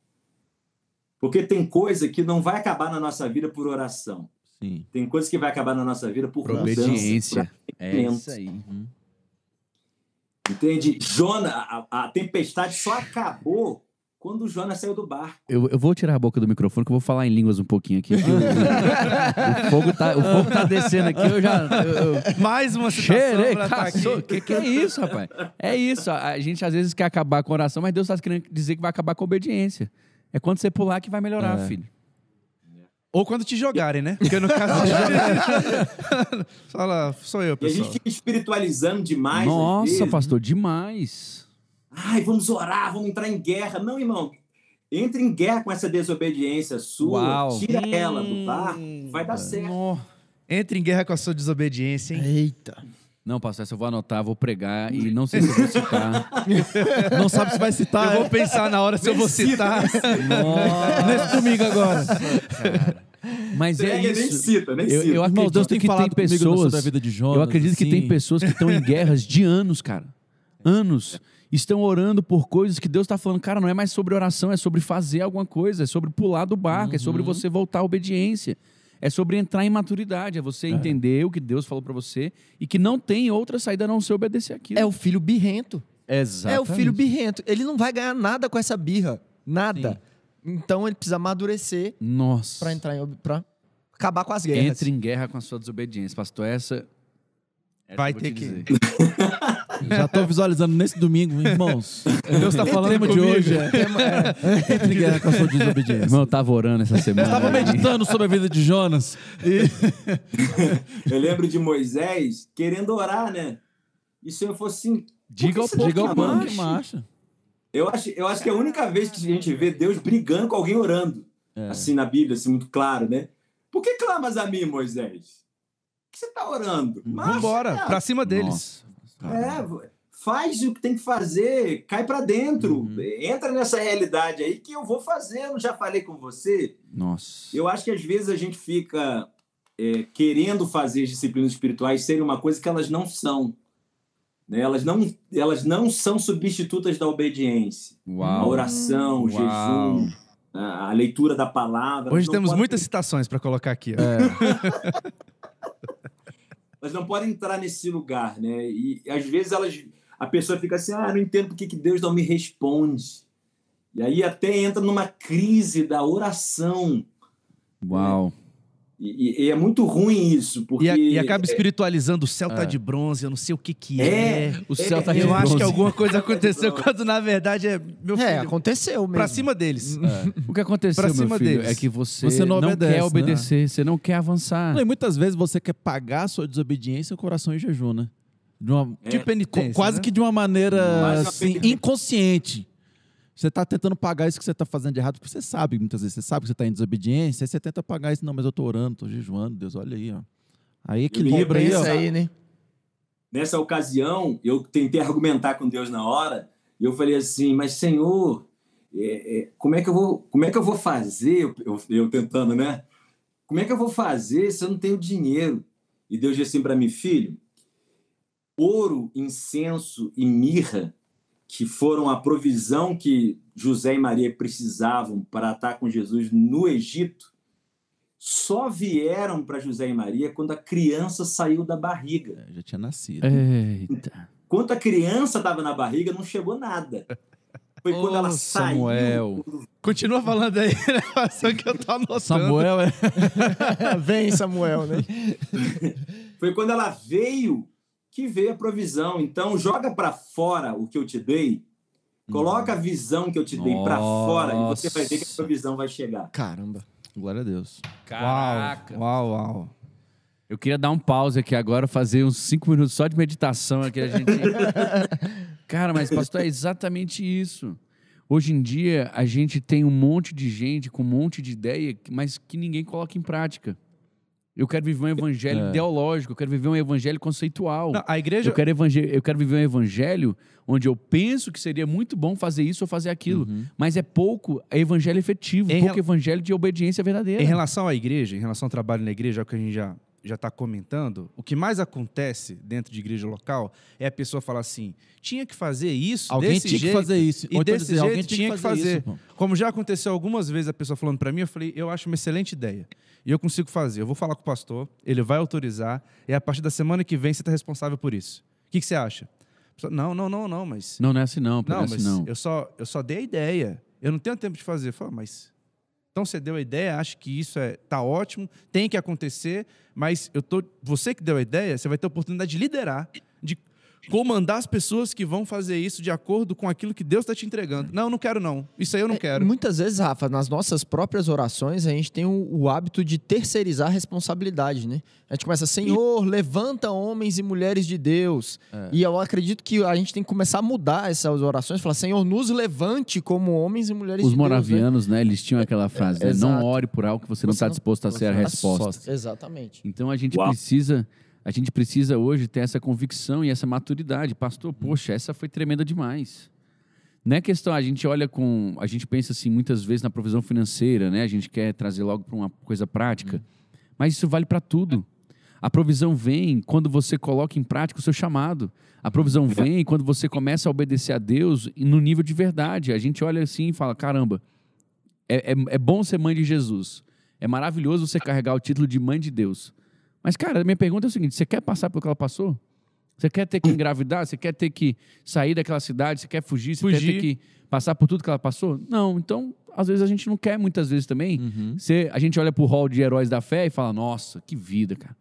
Porque tem coisa que não vai acabar na nossa vida por oração. Sim. Tem coisa que vai acabar na nossa vida por mudança, Obediência. por É arrependimento. isso aí. Entende? A tempestade só acabou quando o Jonas saiu do barco. Eu vou tirar a boca do microfone que eu vou falar em línguas um pouquinho aqui. O fogo tá descendo aqui, eu já... Mais uma citação Cheirei, pra tá aqui. caçou. Que é isso, rapaz? É isso. A gente às vezes quer acabar com a oração, mas Deus está querendo dizer que vai acabar com a obediência. É quando você pular que vai melhorar, filho. Ou quando te jogarem, né? Porque no caso de fala, sou eu, E a gente pessoal. fica espiritualizando demais. às Nossa, vezes. pastor, demais. Ai, vamos orar, vamos entrar em guerra. Não, irmão. Entre em guerra com essa desobediência sua. Uau. Tira ela do barco. Vai dar certo. Entre em guerra com a sua desobediência, hein? Eita. Não, pastor, essa eu vou anotar, vou pregar e não sei se eu vou citar. Não sabe se vai citar. Eu vou pensar na hora se eu vou citar. Nesse domingo agora. Mas é Entrega, nem isso. cita, nem Eu cita. Irmão, acredito Deus tem que tem falado comigo pessoas... sobre a vida de Jonas. Eu acredito que tem assim. pessoas que estão em guerras de anos, cara. Anos. Estão orando por coisas que Deus está falando, cara, não é mais sobre oração, é sobre fazer alguma coisa, é sobre pular do barco, é sobre você voltar à obediência. É sobre entrar em maturidade, é você entender o que Deus falou pra você e que não tem outra saída a não ser obedecer aquilo. É o filho birrento. Exatamente. É o filho birrento. Ele não vai ganhar nada com essa birra. Nada. Então ele precisa amadurecer Nossa. pra entrar pra acabar com as guerras. Entre em guerra com a sua desobediência. Pastor, essa Vai eu vou ter te que- dizer. Já tô visualizando nesse domingo, irmãos. Deus tá falando Tema de comigo. hoje. Entre guerra com a sua desobediência. Irmão, eu tava orando essa semana. Eu tava meditando sobre a vida de Jonas. Eu lembro de Moisés querendo orar, né? E se eu fosse assim... Diga ao por que você povo tá que clamando? marche. marcha. Eu acho que é a única vez que a gente vê Deus brigando com alguém orando. Assim, na Bíblia, assim, muito claro, né? Por que clamas a mim, Moisés? Por que você está orando? Marcha, Vambora, cara. pra cima deles. Faz o que tem que fazer, cai para dentro. Entra nessa realidade aí que eu vou fazer. Eu já falei com você. Nossa. Eu acho que às vezes a gente fica querendo fazer as disciplinas espirituais serem uma coisa que elas não são. Né? Elas não são substitutas da obediência. Uau. A oração, o Uau. jejum, a leitura da palavra. Hoje não temos podem- muitas citações pra colocar aqui. Ó. Elas não podem entrar nesse lugar, né? E às vezes a pessoa fica assim, não entendo por que Deus não me responde. E aí até entra numa crise da oração. Uau. E é muito ruim isso, porque... E acaba espiritualizando, o céu tá de bronze, eu não sei o que é. O céu tá de Eu acho que bronze. alguma coisa aconteceu quando na verdade é meu filho. Aconteceu mesmo. Pra cima deles. O que aconteceu, Pra meu cima filho, deles. é que você Você não não obedece, quer né? obedecer, você não quer avançar. E muitas vezes você quer pagar a sua desobediência com oração e jejum, né? De uma, De penitência. quase né? que de uma maneira Mais uma assim, penitência. inconsciente. Você está tentando pagar isso que você está fazendo de errado, porque você sabe, muitas vezes, você sabe que você está em desobediência, aí você tenta pagar isso. Não, mas eu estou orando, estou jejuando, Deus, olha aí, ó. Aí equilibra aí, ó. Compensa aí, né? Nessa ocasião, eu tentei argumentar com Deus na hora, e eu falei assim, mas Senhor, como é que eu vou fazer? Eu tentando, né? Como é que eu vou fazer se eu não tenho dinheiro? E Deus disse assim para mim, filho, ouro, incenso e mirra, que foram a provisão que José e Maria precisavam para estar com Jesus no Egito, só vieram para José e Maria quando a criança saiu da barriga. Já tinha nascido. Eita. Quando a criança estava na barriga, não chegou nada. Foi quando ela Samuel. saiu. Continua falando aí, né? Só que eu tô anotando. Samuel Vem, Samuel, né? Foi quando ela veio que veio a provisão. Então, joga para fora o que eu te dei, coloca a visão que eu te dei para fora e você vai ver que a provisão vai chegar. Caramba. Glória a Deus. Caraca. Uau. Eu queria dar um pause aqui agora, fazer uns 5 minutos só de meditação aqui. A gente... Cara, mas pastor, é exatamente isso. Hoje em dia, a gente tem um monte de gente com um monte de ideia, mas que ninguém coloca em prática. Eu quero viver um evangelho ideológico, eu quero viver um evangelho conceitual. Não, a igreja... Eu quero viver um evangelho onde eu penso que seria muito bom fazer isso ou fazer aquilo. Mas é pouco evangelho efetivo, pouco evangelho de obediência verdadeira. Em relação à igreja, em relação ao trabalho na igreja, é o que a gente já está comentando, o que mais acontece dentro de igreja local é a pessoa falar assim, tinha que fazer isso Alguém desse tinha jeito, que fazer isso. e Ou então desse dizer, jeito alguém tinha que fazer. isso, pô. Como já aconteceu algumas vezes a pessoa falando para mim, eu falei, eu acho uma excelente ideia. E eu consigo fazer. Eu vou falar com o pastor, ele vai autorizar, e a partir da semana que vem você está responsável por isso. O que você acha? A pessoa, não, mas... Não é assim não, Não, é mas assim não. eu só dei a ideia. Eu não tenho tempo de fazer. Eu falo, mas... Então você deu a ideia, acha que isso tá ótimo, tem que acontecer, mas você que deu a ideia, você vai ter a oportunidade de liderar, de comandar as pessoas que vão fazer isso de acordo com aquilo que Deus está te entregando. Não quero não. Isso aí eu não quero. Muitas vezes, Rafa, nas nossas próprias orações, a gente tem o hábito de terceirizar a responsabilidade, né? A gente começa, Senhor, levanta homens e mulheres de Deus. E eu acredito que a gente tem que começar a mudar essas orações, falar, Senhor, nos levante como homens e mulheres Os de Deus. moravianos, né? Eles tinham aquela frase, né? exato. Não ore por algo que você não está disposto a ser a resposta. Exatamente. Então a gente precisa hoje ter essa convicção e essa maturidade. Pastor, poxa, essa foi tremenda demais. Não é questão, a gente pensa assim muitas vezes na provisão financeira, né? A gente quer trazer logo para uma coisa prática, mas isso vale para tudo. A provisão vem quando você coloca em prática o seu chamado. A provisão vem quando você começa a obedecer a Deus no nível de verdade. A gente olha assim e fala, caramba, é bom ser mãe de Jesus. É maravilhoso você carregar o título de mãe de Deus. Mas, cara, a minha pergunta é o seguinte, você quer passar pelo que ela passou? Você quer ter que engravidar? Você quer ter que sair daquela cidade? Você quer fugir? Você quer ter que passar por tudo que ela passou? Não, então, às vezes a gente não quer, muitas vezes também. A gente olha pro hall de heróis da fé e fala, nossa, que vida, cara.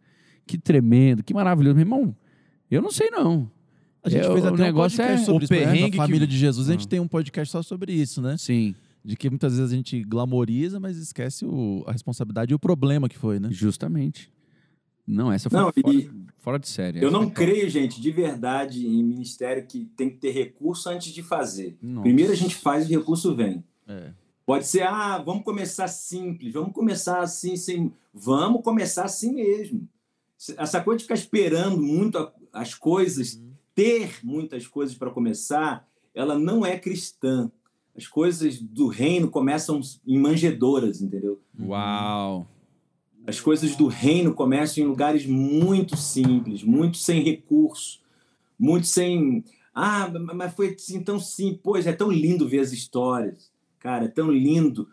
Que tremendo, que maravilhoso. Meu irmão, eu não sei não. A gente fez até um podcast sobre isso, né? Na Família de Jesus, a gente tem um podcast só sobre isso, né? Sim. De que muitas vezes a gente glamoriza, mas esquece a responsabilidade e o problema que foi, né? Justamente. Não, essa foi fora de série. Eu não creio, gente, de verdade, em ministério que tem que ter recurso antes de fazer. Nossa. Primeiro a gente faz e o recurso vem. Pode ser, vamos começar simples, vamos começar assim, vamos começar assim mesmo. Essa coisa de ficar esperando muito as coisas, ter muitas coisas para começar, ela não é cristã. As coisas do reino começam em manjedoras, entendeu? Uau! As coisas do reino começam em lugares muito simples, muito sem recurso, muito sem... mas foi assim tão simples. Pois, é tão lindo ver as histórias. Cara, é tão lindo.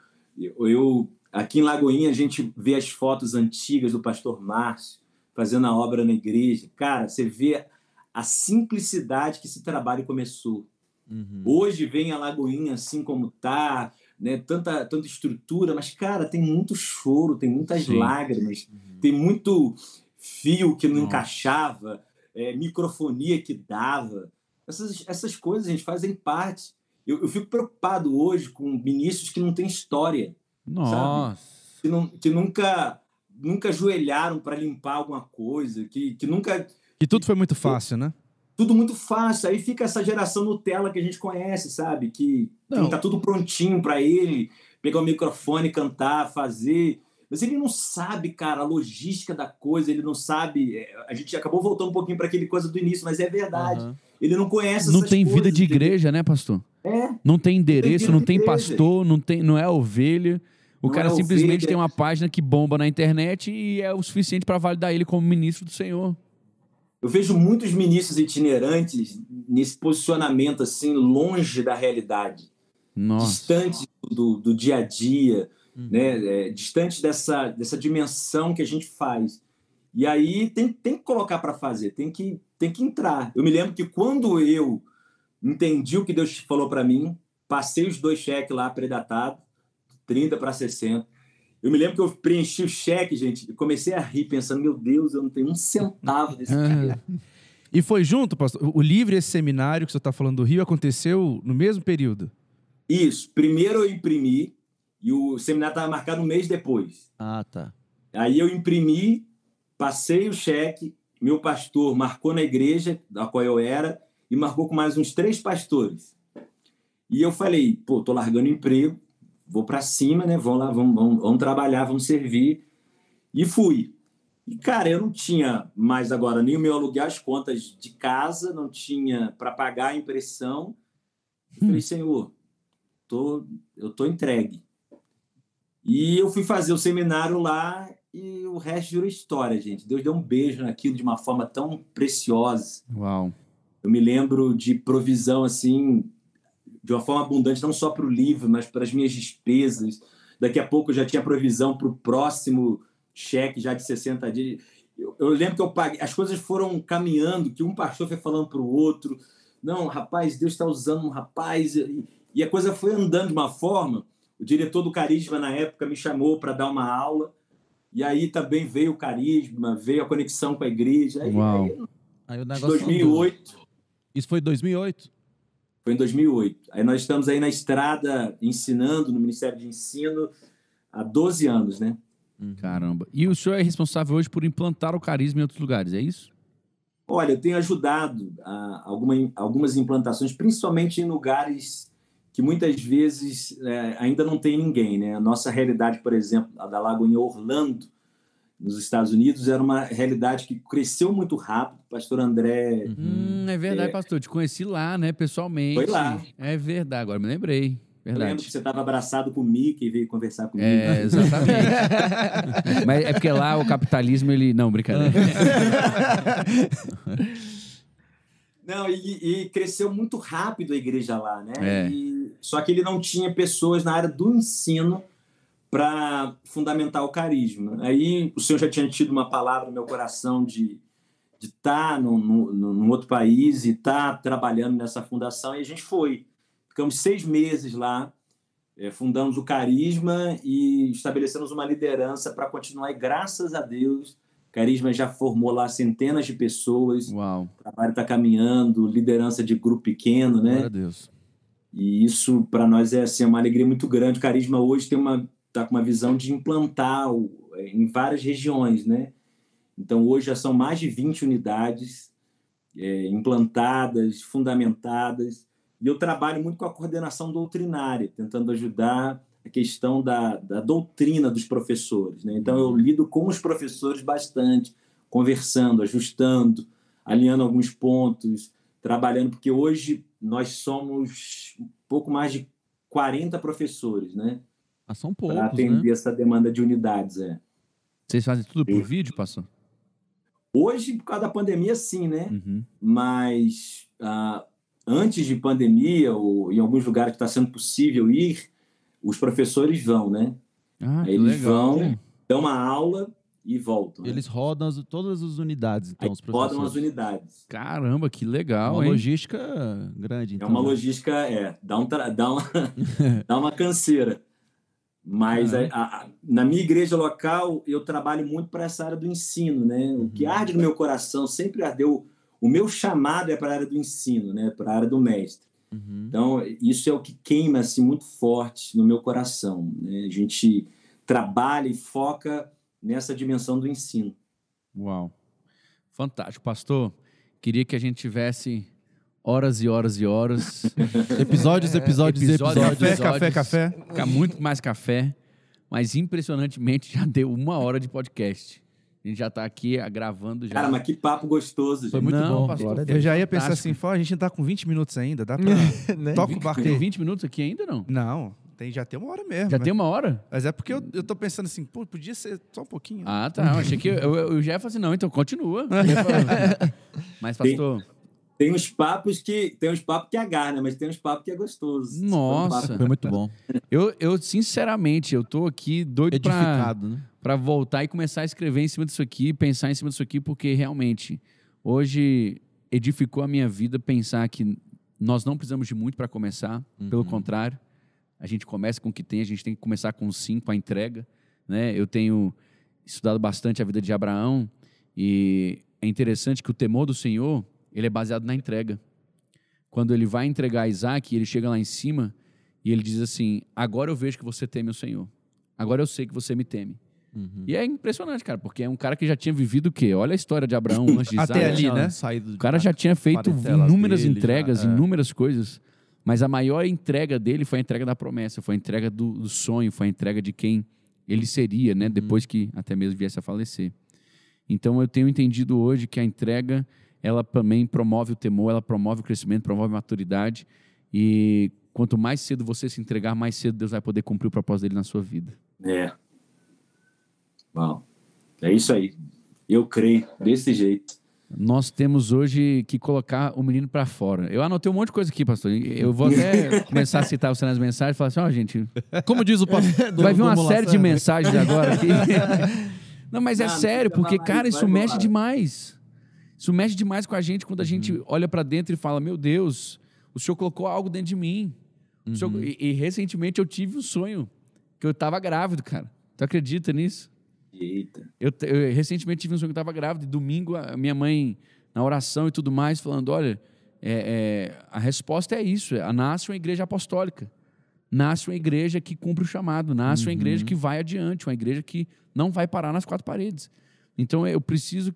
Aqui em Lagoinha, a gente vê as fotos antigas do pastor Márcio fazendo a obra na igreja. Cara, você vê a simplicidade que esse trabalho começou. Hoje vem a Lagoinha assim como está, né? Tanta estrutura, mas, cara, tem muito choro, tem muitas lágrimas, tem muito fio que não encaixava, microfonia que dava. Essas coisas, a gente, fazem parte. Eu fico preocupado hoje com ministros que não têm história. Nossa! Sabe? Que nunca ajoelharam para limpar alguma coisa, que nunca... Que tudo foi muito fácil, né? tudo muito fácil. Aí fica essa geração Nutella que a gente conhece, sabe? Que tá tudo prontinho para ele pegar o microfone, cantar, fazer. Mas ele não sabe, cara, a logística da coisa, ele não sabe. A gente acabou voltando um pouquinho para aquele coisa do início, mas é verdade. Ele não conhece Não essas tem coisas, vida de entendeu? igreja, né, pastor? É. Não tem endereço, não tem igreja. pastor, não é ovelha. O Não cara é simplesmente ovelha. tem uma página que bomba na internet e é o suficiente para validar ele como ministro do Senhor. Eu vejo muitos ministros itinerantes nesse posicionamento assim, longe da realidade, Nossa. distante do dia a dia, né? Distante dessa dimensão que a gente faz. E aí tem que colocar para fazer, tem que entrar. Eu me lembro que quando eu entendi o que Deus falou para mim, passei os 2 cheques lá predatados, 30 para 60. Eu me lembro que eu preenchi o cheque, gente, e comecei a rir, pensando, meu Deus, eu não tenho um centavo desse dinheiro. E foi junto, pastor? O livro e esse seminário que você está falando do Rio aconteceu no mesmo período? Isso. Primeiro eu imprimi, e o seminário estava marcado um mês depois. Ah, tá. Aí eu imprimi, passei o cheque, meu pastor marcou na igreja da qual eu era, e marcou com mais uns 3 pastores. E eu falei, pô, tô largando o emprego, vou para cima, né? Vamos lá, vamos trabalhar, vamos servir. E fui. E, cara, eu não tinha mais agora nem o meu aluguel, as contas de casa, não tinha para pagar a impressão. Eu falei, Senhor, eu tô entregue. E eu fui fazer o seminário lá e o resto virou história, gente. Deus deu um beijo naquilo de uma forma tão preciosa. Uau. Eu me lembro de provisão, assim, de uma forma abundante, não só para o livro, mas para as minhas despesas. Daqui a pouco eu já tinha provisão para o próximo cheque, já de 60 dias. Eu lembro que eu paguei, as coisas foram caminhando, que um pastor foi falando para o outro. Não, rapaz, Deus está usando um rapaz. E a coisa foi andando de uma forma. O diretor do Carisma, na época, me chamou para dar uma aula. E aí também veio o Carisma, veio a conexão com a igreja. Uau. Aí o negócio 2008. andou. Isso foi 2008? Foi em 2008. Aí nós estamos aí na estrada ensinando no Ministério de Ensino há 12 anos, né? Caramba. E o senhor é responsável hoje por implantar o carisma em outros lugares, é isso? Olha, eu tenho ajudado a algumas implantações, principalmente em lugares que muitas vezes ainda não tem ninguém, né? A nossa realidade, por exemplo, a da Lagoa em Orlando, nos Estados Unidos, era uma realidade que cresceu muito rápido. O pastor André... É verdade, pastor. Eu te conheci lá, né, pessoalmente. Foi lá. É verdade, agora me lembrei. Eu lembro Verdade. que você estava abraçado com o Mickey e veio conversar comigo. É, exatamente. Mas é porque lá o capitalismo, ele... Não, brincadeira. Não, e cresceu muito rápido a igreja lá, né? É. Só que ele não tinha pessoas na área do ensino para fundamentar o carisma. Aí o senhor já tinha tido uma palavra no meu coração de estar num outro país e estar trabalhando nessa fundação, e a gente foi. Ficamos 6 meses lá, fundamos o Carisma e estabelecemos uma liderança para continuar, e graças a Deus, o Carisma já formou lá centenas de pessoas, Uau. o trabalho está caminhando, liderança de grupo pequeno, né? Glória a Deus. E isso, para nós, é assim, uma alegria muito grande. O Carisma hoje está com uma visão de implantar em várias regiões, né? Então, hoje já são mais de 20 unidades implantadas, fundamentadas. E eu trabalho muito com a coordenação doutrinária, tentando ajudar a questão da doutrina dos professores, né? Então, eu lido com os professores bastante, conversando, ajustando, alinhando alguns pontos, trabalhando, porque hoje nós somos um pouco mais de 40 professores, né? Ah, são Para poucos, atender né? essa demanda de unidades, Vocês fazem tudo por vídeo, pastor? Hoje, por causa da pandemia, sim, né? Uhum. Mas antes de pandemia, ou em alguns lugares que está sendo possível ir, os professores vão, né? Ah, que Eles legal. vão, dão uma aula e voltam. né? Eles rodam todas as unidades, então, Aí os professores. rodam as unidades. Caramba, que É legal, uma hein? logística grande, É então. uma né? logística, dá uma canseira. Mas na minha igreja local, eu trabalho muito para essa área do ensino, né? O que arde no meu coração, sempre ardeu. O meu chamado é para a área do ensino, né? Para a área do mestre. Então, isso é o que queima assim, muito forte no meu coração, né? A gente trabalha e foca nessa dimensão do ensino. Uau. Fantástico, pastor. Queria que a gente tivesse horas e horas e horas. Episódios. Café. Ficar muito mais café. Mas, impressionantemente, já deu 1 hora de podcast. A gente já tá aqui gravando já. Cara, mas que papo gostoso, gente. Foi muito Não, bom. pastor, Glória a foi Eu já ia pensar fantástico. assim, a gente tá com 20 minutos ainda, dá pra... Né? Toca o barco Tem aí. 20 minutos aqui ainda, não? Não, já tem 1 hora mesmo. Já né? tem 1 hora? Mas é porque eu tô pensando assim, pô, podia ser só um pouquinho. Ah, tá. Eu achei que eu já ia falar assim, não, então continua. Mas, pastor... Tem uns papos que agarram, né? Mas tem uns papos que é gostoso. Nossa. Foi muito bom. Eu sinceramente, eu tô aqui doido pra Edificado, né? voltar e começar a escrever em cima disso aqui, pensar em cima disso aqui, porque realmente, hoje, edificou a minha vida pensar que nós não precisamos de muito para começar, pelo contrário, a gente começa com o que tem, a gente tem que começar com 5, a entrega, né? Eu tenho estudado bastante a vida de Abraão e é interessante que o temor do Senhor, ele é baseado na entrega. Quando ele vai entregar Isaac, ele chega lá em cima e ele diz assim, agora eu vejo que você teme o Senhor. Agora eu sei que você me teme. E é impressionante, cara, porque é um cara que já tinha vivido o quê? Olha a história de Abraão antes de Isaac. Até ali, né? O cara já tinha feito inúmeras entregas, inúmeras coisas, mas a maior entrega dele foi a entrega da promessa, foi a entrega do sonho, foi a entrega de quem ele seria, né? Depois que até mesmo viesse a falecer. Então eu tenho entendido hoje que a entrega, ela também promove o temor, ela promove o crescimento, promove a maturidade e quanto mais cedo você se entregar, mais cedo Deus vai poder cumprir o propósito dele na sua vida. É. Bom, é isso aí. Eu creio, desse jeito. Nós temos hoje que colocar o menino para fora. Eu anotei um monte de coisa aqui, pastor. Eu vou até começar a citar você nas mensagens e falar assim, ó, gente, Como diz o pastor. vai vir uma vamos lá, série de Sérgio. mensagens agora aqui. Não, mas é Não, sério, fica porque, lá, cara, vai isso mexe embora. demais. Isso mexe demais com a gente quando a gente olha para dentro e fala, meu Deus, o Senhor colocou algo dentro de mim. O Senhor... E recentemente eu tive um sonho que eu estava grávido, cara. Tu acredita nisso? Eita. Eu recentemente tive um sonho que eu estava grávida e domingo a minha mãe, na oração e tudo mais, falando, olha, a resposta é isso, nasce uma igreja apostólica, nasce uma igreja que cumpre o chamado, nasce uma igreja que vai adiante, uma igreja que não vai parar nas 4 paredes. Então eu preciso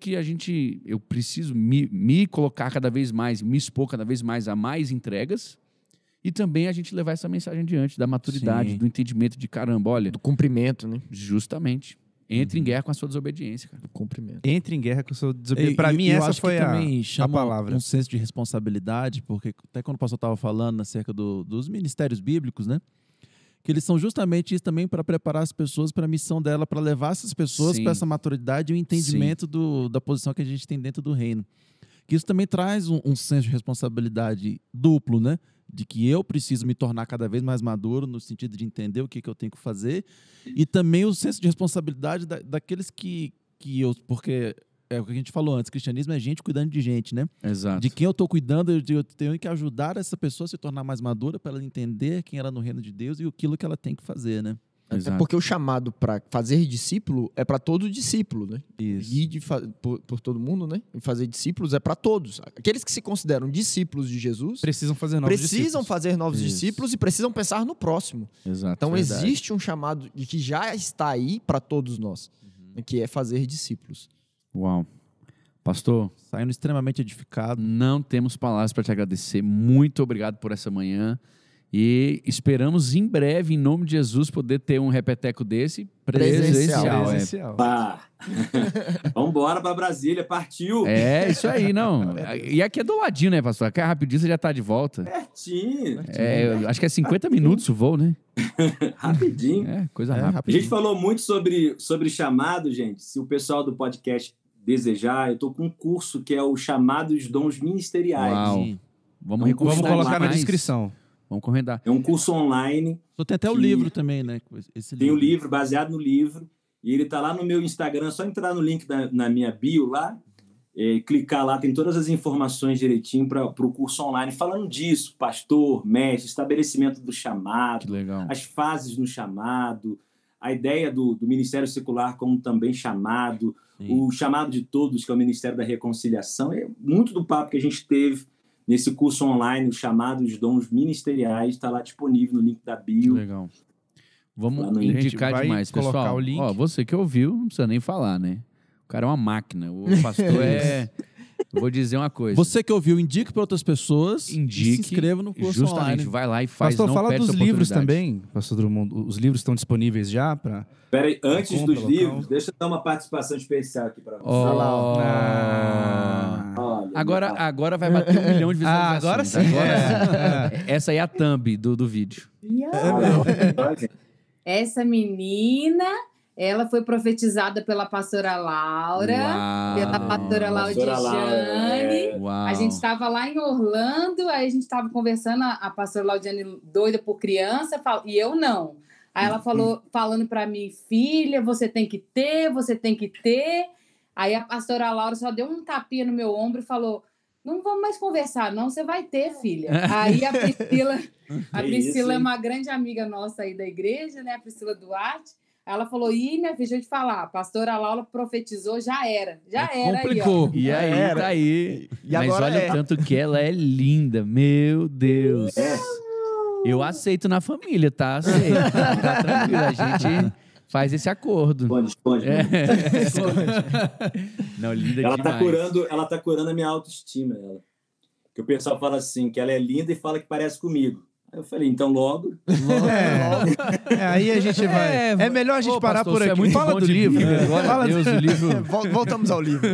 me colocar cada vez mais, me expor cada vez mais a mais entregas e também a gente levar essa mensagem adiante, da maturidade, Sim. do entendimento de caramba, olha, Do cumprimento, né? justamente, entre em guerra com a sua desobediência, cara. Do cumprimento. Entre em guerra com o seu desobediente. E- Pra e- mim, eu essa acho foi que a também chama palavra. um senso de responsabilidade, porque até quando o pastor estava falando acerca dos ministérios bíblicos, né? Que eles são justamente isso também para preparar as pessoas para a missão dela, para levar essas pessoas Sim. para essa maturidade e o entendimento da posição que a gente tem dentro do reino. Que isso também traz um senso de responsabilidade duplo, né? De que eu preciso me tornar cada vez mais maduro no sentido de entender o que eu tenho que fazer e também o senso de responsabilidade daqueles que eu... Porque é o que a gente falou antes, cristianismo é gente cuidando de gente, né? Exato. De quem eu estou cuidando, eu tenho que ajudar essa pessoa a se tornar mais madura para ela entender quem ela é no reino de Deus e aquilo que ela tem que fazer, né? É Exato. porque o chamado para fazer discípulo é para todo discípulo, né? Isso. E por todo mundo, né? E fazer discípulos é para todos. Aqueles que se consideram discípulos de Jesus Precisam fazer novos precisam discípulos. fazer novos Isso. discípulos e precisam pensar no próximo. Exato. Então verdade. existe um chamado que já está aí para todos nós, que é fazer discípulos. Uau. Pastor, Saindo extremamente edificado. não temos palavras para te agradecer. Muito obrigado por essa manhã. E esperamos em breve, em nome de Jesus, poder ter um repeteco desse Presencial. Presencial. Pá. Vamos embora para Brasília, partiu. É, isso aí, não. E aqui é do ladinho, né, pastor? Aqui é rapidinho, você já tá de volta. Pertinho, Eu acho que é 50 minutos o voo, né? rapidinho. É, coisa É, rápida. A rapidinho. gente falou muito sobre chamado, gente. Se o pessoal do podcast desejar, eu estou com um curso que é o Chamados Dons Ministeriais. Uau. Sim. Vamos Vamos recomendar Vamos colocar na mais. descrição. Vamos recomendar. É um curso online. Só tem até o Que- livro também, né? Esse Tem o livro, baseado no livro. E ele está lá no meu Instagram. É só entrar no link na minha bio lá, clicar lá, tem todas as informações direitinho para o curso online. Falando disso, pastor, mestre, estabelecimento do Que chamado, legal. as fases no chamado, a ideia do ministério secular como também chamado, Sim. o chamado de todos, que é o Ministério da Reconciliação. É muito do papo que a gente teve nesse curso online, o Chamados Dons Ministeriais, está lá disponível no link da Que bio. legal. Vamos Lá no- indicar A gente vai demais, colocar pessoal. o link. Ó, você que ouviu, não precisa nem falar, né? O cara é uma máquina. O pastor Eu vou dizer uma coisa. Você que ouviu, indique para outras pessoas. Indique. E se inscreva no curso Justamente, online. vai lá e faz. Pastor, não fala perde dos essa livros oportunidade. também, Pastor Drummond. Os livros estão disponíveis já para... Peraí, antes Compra, dos local. livros, deixa eu dar uma participação especial aqui para você. Oh. Olha, Agora vai bater 1 milhão de visualizações. agora sim. Essa aí é a thumb do vídeo. Essa menina, ela foi profetizada pela pastora Laura, Uau. pela pastora Pastora Laura, Laudiane. Uau. A gente estava lá em Orlando, aí a gente estava conversando, a pastora Laudiane doida por criança, e eu não. Aí ela falando para mim, filha, você tem que ter, você tem que ter. Aí a pastora Laura só deu um tapinha no meu ombro e falou, não vamos mais conversar, não, você vai ter, filha. Aí a Priscila é uma grande amiga nossa aí da igreja, né? A Priscila Duarte. Ela falou, minha filha, deixa eu te falar, a pastora Laura profetizou, já era. Complicou. E aí, era. tá aí. E Mas agora olha o tanto que ela é linda. Meu Deus. Eu aceito na família, tá? Aceito. Tá tranquilo. A gente faz esse acordo. Responde. Não, linda Ela demais. tá curando a minha autoestima, ela. Que o pessoal fala assim, que ela é linda e fala que parece comigo. Aí eu falei, então logo. Aí a gente vai... É melhor a gente parar pastor, por você aqui. é muito Fala bom do de livro. Bíblia. Glória a Deus, o livro. Voltamos ao livro.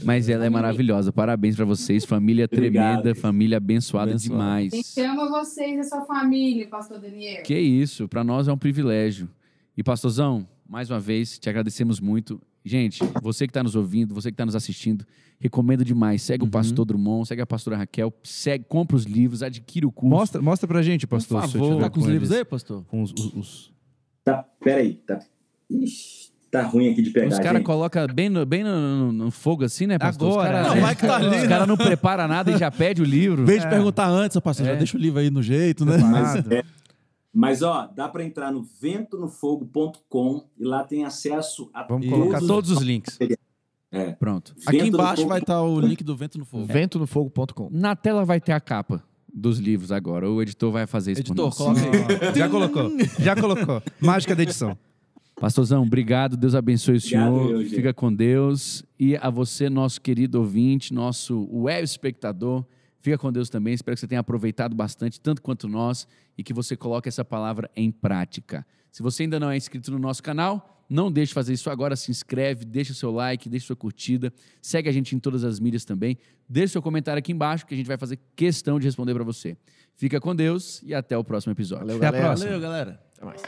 Mas ela é maravilhosa. Parabéns pra vocês. Família Obrigado. tremenda, família abençoada Abençoada. demais. Quem chama vocês e sua família, pastor Daniel? Que isso, pra nós é um privilégio. E pastorzão, mais uma vez, te agradecemos muito. Gente, você que está nos ouvindo, você que está nos assistindo, recomendo demais. Segue o pastor Drummond, segue a pastora Raquel, compra os livros, adquire o curso. Mostra pra gente, pastor. Por se eu favor. tiver Tá com os livros eles. aí, pastor? Com os... Tá, peraí. Ixi, tá ruim aqui de pegar, Os caras gente. colocam bem no fogo assim, né, pastor? Agora. Os Não, vai que tá ali, Os né? caras não preparam nada e já pede o livro. Em vez de perguntar antes, pastor, já É. deixa o livro aí no jeito, né? Mas, ó, dá para entrar no ventonofogo.com e lá tem acesso a Vamos todos colocar todos os links. Pronto. Aqui Vento no embaixo Fogo. vai estar o link do Vento no Fogo. Ventonofogo.com. Na tela vai ter a capa dos livros agora. O editor vai fazer isso por Editor, nós. coloca aí. Já colocou. Mágica da edição. Pastorzão, obrigado. Deus abençoe o Obrigado, senhor. eu, gente. Fica com Deus. E a você, nosso querido ouvinte, nosso web espectador, fica com Deus também. Espero que você tenha aproveitado bastante, tanto quanto nós, e que você coloque essa palavra em prática. Se você ainda não é inscrito no nosso canal, não deixe de fazer isso agora. Se inscreve, deixa o seu like, deixa sua curtida. Segue a gente em todas as mídias também. Deixe seu comentário aqui embaixo que a gente vai fazer questão de responder para você. Fica com Deus e até o próximo episódio. Valeu, Até a galera. próxima. Valeu, galera. Até mais.